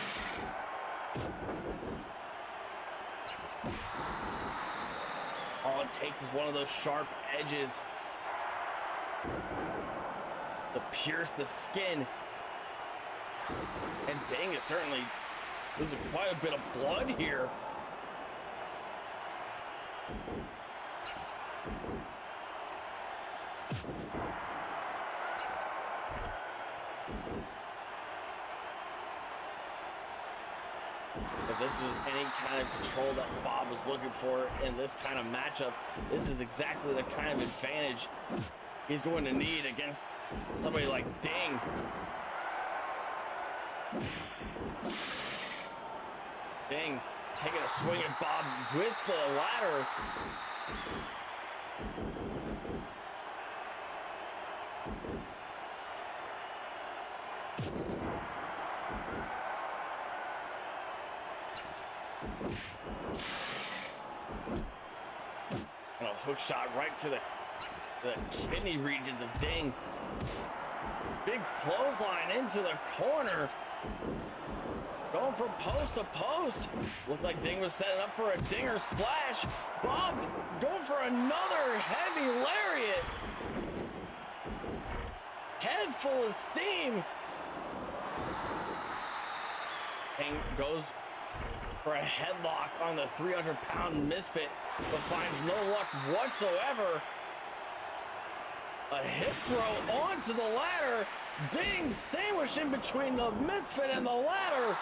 All it takes is one of those sharp edges to pierce the skin. And Ding is certainly losing quite a bit of blood here. If this was any kind of control that Bawb was looking for in this kind of matchup, this is exactly the kind of advantage he's going to need against somebody like Ding. Ding taking a swing at Bawb with the ladder. And a hook shot right to the kidney regions of Ding. Big clothesline into the corner. Going from post to post. Looks like Ding was setting up for a dinger splash. Bawb going for another heavy lariat. Head full of steam. Ding goes for a headlock on the 300-pound misfit, but finds no luck whatsoever. A hip throw onto the ladder. Ding sandwiched in between the misfit and the ladder.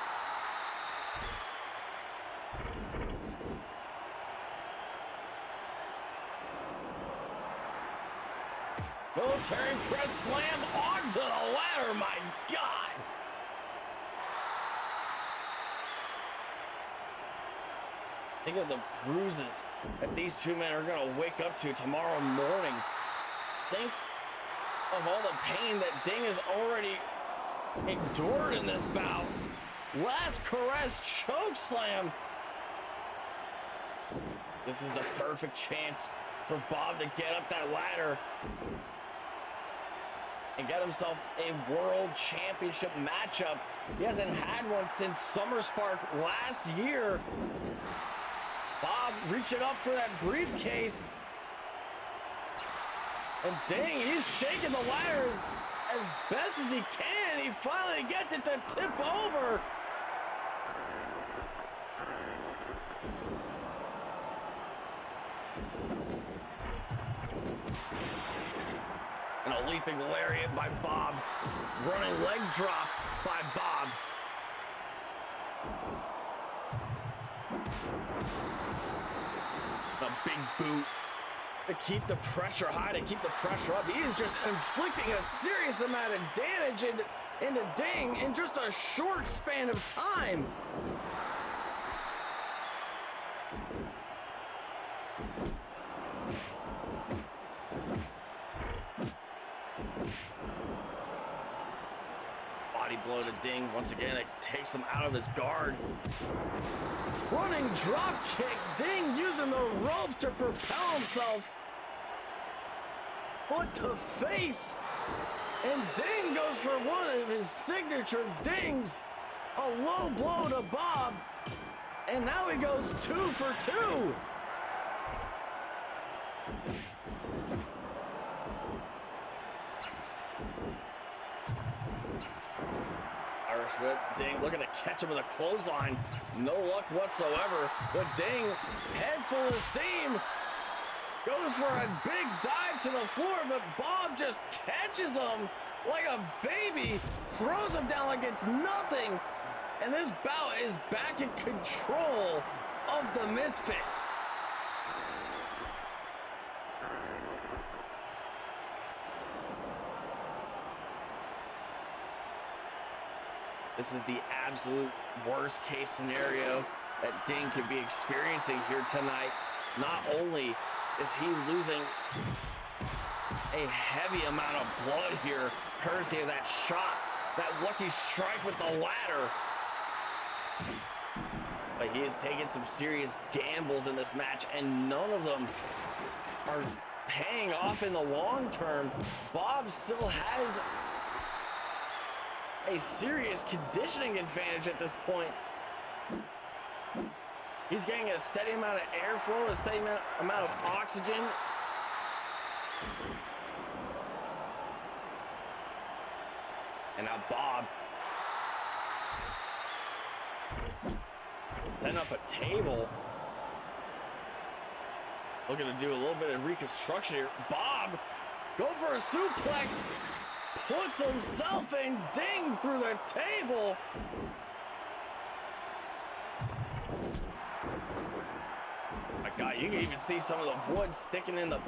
Military press slam onto the ladder, my God. Think of the bruises that these two men are gonna wake up to tomorrow morning. Think of all the pain that Ding has already endured in this bout. Last caress choke slam. This is the perfect chance for Bawb to get up that ladder and get himself a world championship matchup. He hasn't had one since Summer Spark last year. Bawb reaching up for that briefcase. And Ding, he's shaking the ladder as best as he can. He finally gets it to tip over. And a leaping lariat by Bawb. Running leg drop by Bawb. A big boot to keep the pressure high, to keep the pressure up. He is just inflicting a serious amount of damage into Ding in just a short span of time. Body blow to Ding. Once again, it takes him out of his guard. Running drop kick. Ding using the ropes to propel himself. Foot to face. And Ding goes for one of his signature dings. A low blow to Bawb. And now he goes 2 for 2. Irish whip. Ding looking to catch him with a clothesline. No luck whatsoever. But Ding, head full of steam, goes for a big dive to the floor, but Bawb just catches him like a baby, throws him down like it's nothing. And this bout is back in control of the Misfit. This is the absolute worst case scenario that Ding could be experiencing here tonight. Not only is he losing a heavy amount of blood here, courtesy of that shot, that lucky strike with the ladder, but he has taken some serious gambles in this match, and none of them are paying off in the long term. Bawb still has a serious conditioning advantage at this point. He's getting a steady amount of airflow, a steady amount of oxygen. And now Bawb setting up a table. Looking to do a little bit of reconstruction here. Bawb, go for a suplex. Puts himself in, Ding through the table. My God, you can even see some of the wood sticking in the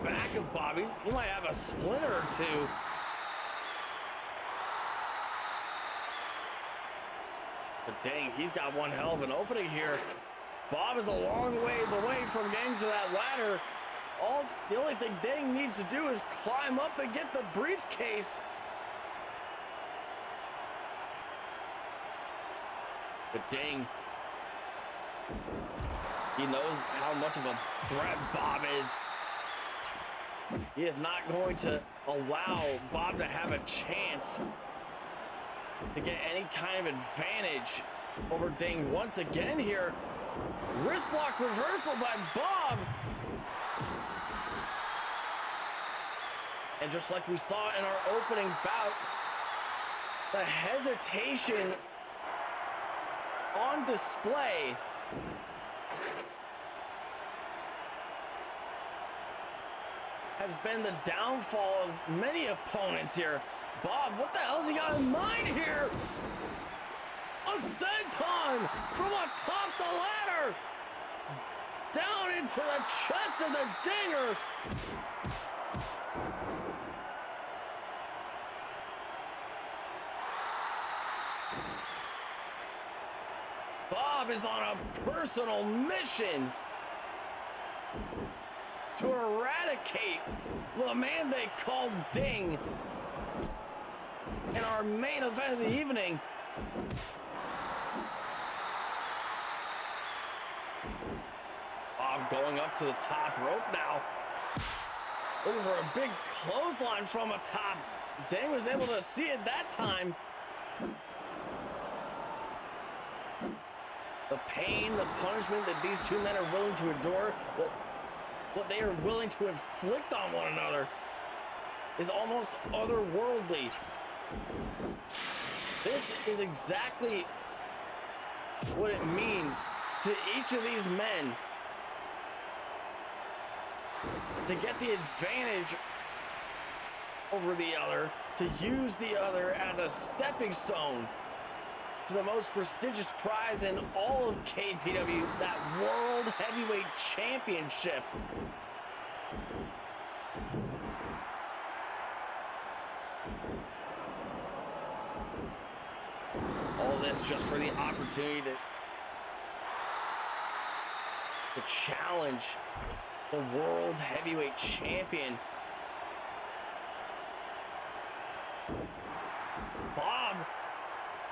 back of Bawb. He might have a splinter or two. But dang, he's got one hell of an opening here. Bawb is a long ways away from getting to that ladder. The only thing Ding needs to do is climb up and get the briefcase. But Ding, he knows how much of a threat Bawb is. He is not going to allow Bawb to have a chance. to get any kind of advantage over Ding once again here. Wrist lock reversal by Bawb. And just like we saw in our opening bout, the hesitation on display. Has been the downfall of many opponents here. Bawb, what the hell's he got in mind here? A senton from atop the ladder down into the chest of the Dinger. Bawb is on a personal mission to eradicate the man they call Ding in our main event of the evening. Bawb going up to the top rope now. Looking for a big clothesline from atop. Ding was able to see it that time. The pain, the punishment that these two men are willing to endure, what they are willing to inflict on one another is almost otherworldly. This is exactly what it means to each of these men to get the advantage over the other, to use the other as a stepping stone to the most prestigious prize in all of KPW, that World Heavyweight Championship. All this just for the opportunity to challenge the World Heavyweight Champion. Bawb,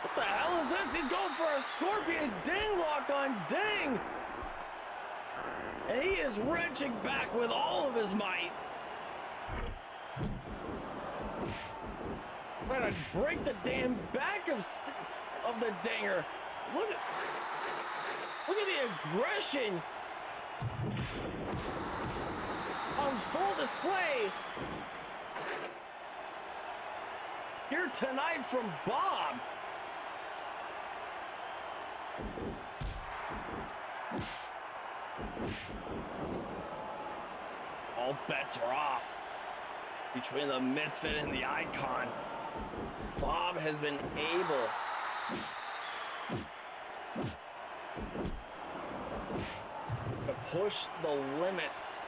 what the hell is this? He's going for a Scorpion Ding lock on Ding. And he is wrenching back with all of his might. Trying to break the damn back of the Dinger. Look at the aggression on full display here tonight from Bawb. All bets are off between the Misfit and the Icon. Bawb has been able to push the limits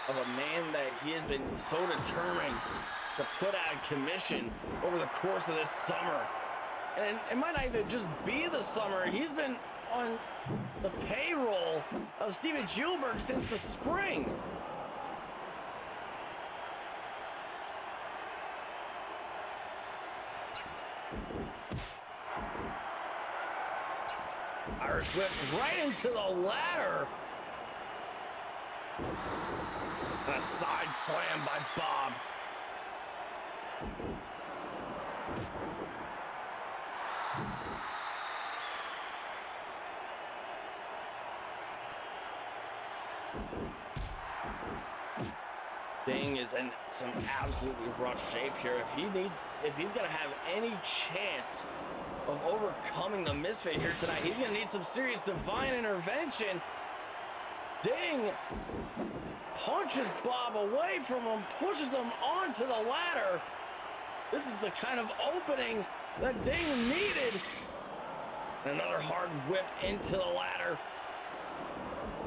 of a man that he has been so determined to put out of commission over the course of this summer. And it might not even just be the summer. He's been on the payroll of Steven Gielberg since the spring. Irish whip right into the ladder. And a side slam by Bawb. Ding is in some absolutely rough shape here. If he's gonna have any chance of overcoming the Misfit here tonight, he's gonna need some serious divine intervention. Ding punches Bawb away from him, pushes him onto the ladder. This is the kind of opening that Ding needed. And another hard whip into the ladder.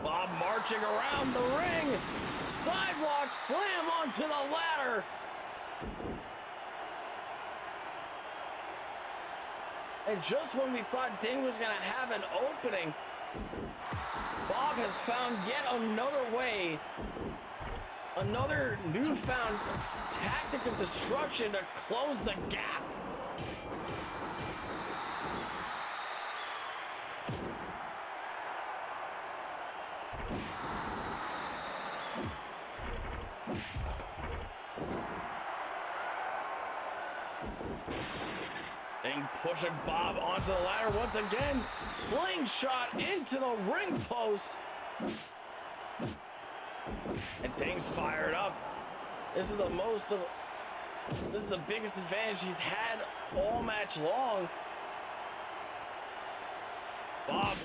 Bawb marching around the ring. Sidewalk slam onto the ladder. And just when we thought Ding was going to have an opening, Bawb has found yet another way, another newfound tactic of destruction to close the gap. And pushing Bawb onto the ladder once again. Slingshot into the ring post. And Ding's fired up. This is the biggest advantage he's had all match long. Bawb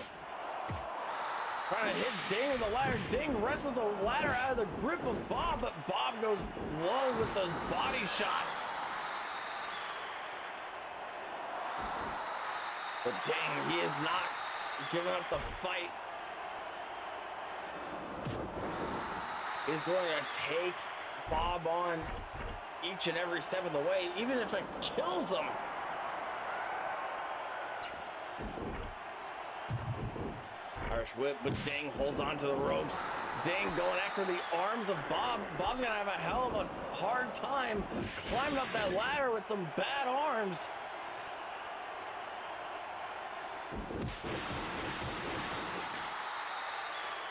trying to hit Ding with the ladder. Ding wrestles the ladder out of the grip of Bawb, but Bawb goes low with those body shots. But Ding, he is not giving up the fight. He's going to take Bawb on each and every step of the way, even if it kills him. Irish whip, but Ding holds on to the ropes. Ding going after the arms of Bawb. Bob's gonna have a hell of a hard time climbing up that ladder with some bad arms.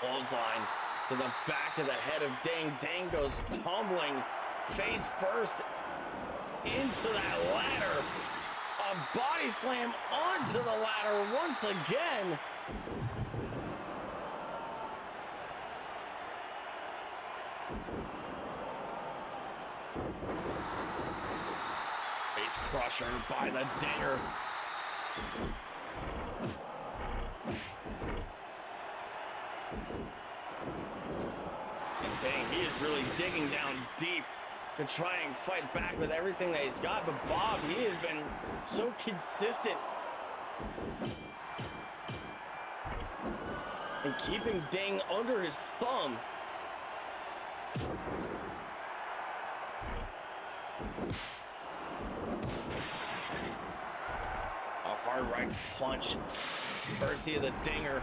Clothesline to the back of the head of Ding. Ding goes tumbling face first into that ladder. A body slam onto the ladder once again. Face crusher by the Dinger. And Ding, he is really digging down deep to try and fight back with everything that he's got. But Bawb, he has been so consistent in keeping Ding under his thumb. A hard right punch, courtesy of the Dinger.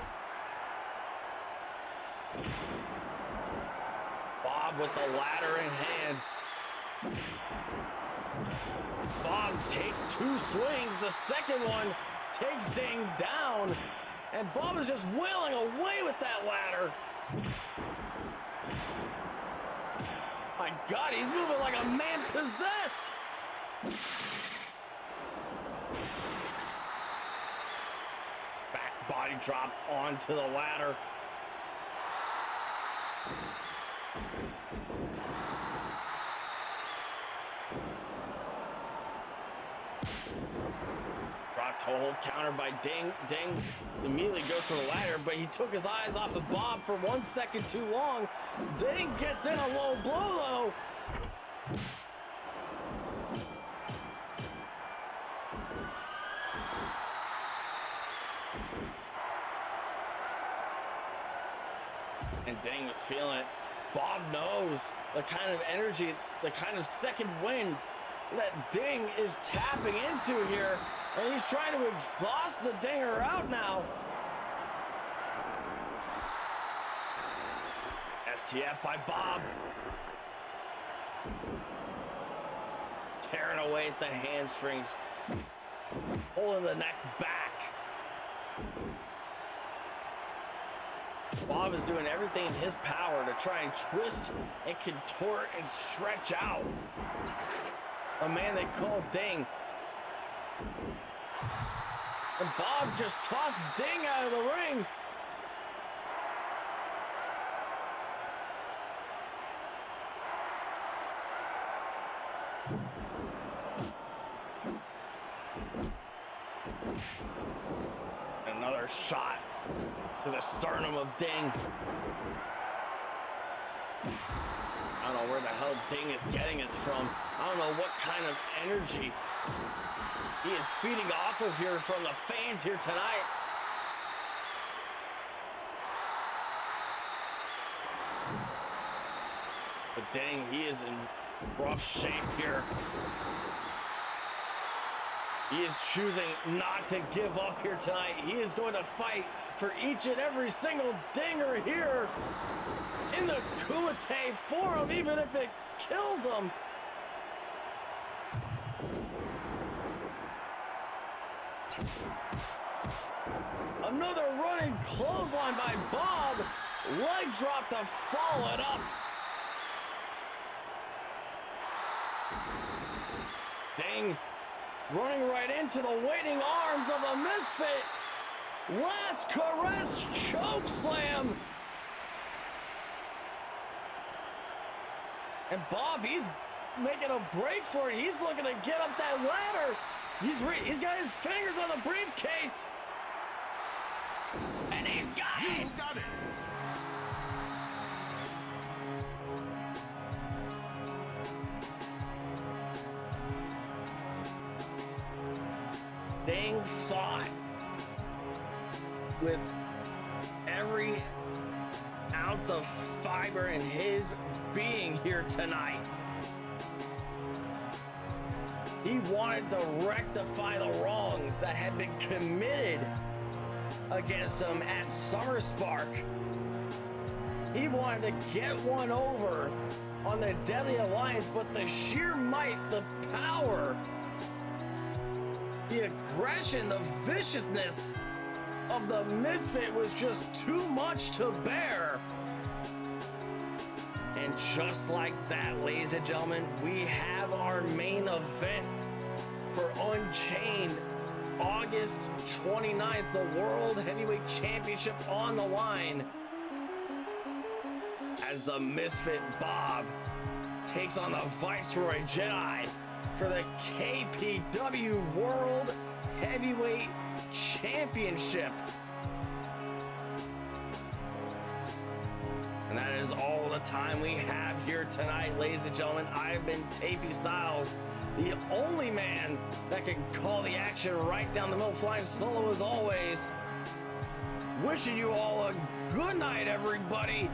Bawb with the ladder in hand. Bawb takes two swings. The second one takes Ding down. And Bawb is just wailing away with that ladder. My God, he's moving like a man possessed. Back body drop onto the ladder. Drop toe hold counter by Ding. Ding immediately goes to the ladder, but he took his eyes off of Bawb for 1 second too long. Ding gets in a low blow though. And Ding was feeling it. Bawb knows the kind of energy, the kind of second wind that Ding is tapping into here. And he's trying to exhaust the Dinger out now. STF by Bawb. Tearing away at the hamstrings. Pulling the neck back. Bawb is doing everything in his power to try and twist and contort and stretch out a man they call Ding. And Bawb just tossed Ding out of the ring. Another shot to the sternum of Ding. I don't know where the hell Ding is getting this from. I don't know what kind of energy he is feeding off of here from the fans here tonight. But Ding, he is in rough shape here. He is choosing not to give up here tonight. He is going to fight for each and every single Dinger here in the Kumite Forum, even if it kills him. Another running clothesline by Bawb. Leg drop to follow it up. Ding. Running right into the waiting arms of the Misfit. Last caress choke slam. And Bawb, he's making a break for it. He's looking to get up that ladder. He's got his fingers on the briefcase. And he's got it. You got it. Ding fought with every ounce of fiber in his being here tonight. He wanted to rectify the wrongs that had been committed against him at Summer Spark. He wanted to get one over on the Deadly Alliance, but the sheer might, the power, the aggression, the viciousness of the Misfit was just too much to bear. And just like that, ladies and gentlemen, we have our main event for Unchained, August 29th, the World Heavyweight Championship on the line, as the Misfit Bawb takes on the Viceroy Jedi for the KPW World Heavyweight Championship. And that is all the time we have here tonight, ladies and gentlemen. I've been Tapey Styles, the only man that can call the action right down the middle, flying solo as always. Wishing you all a good night, everybody.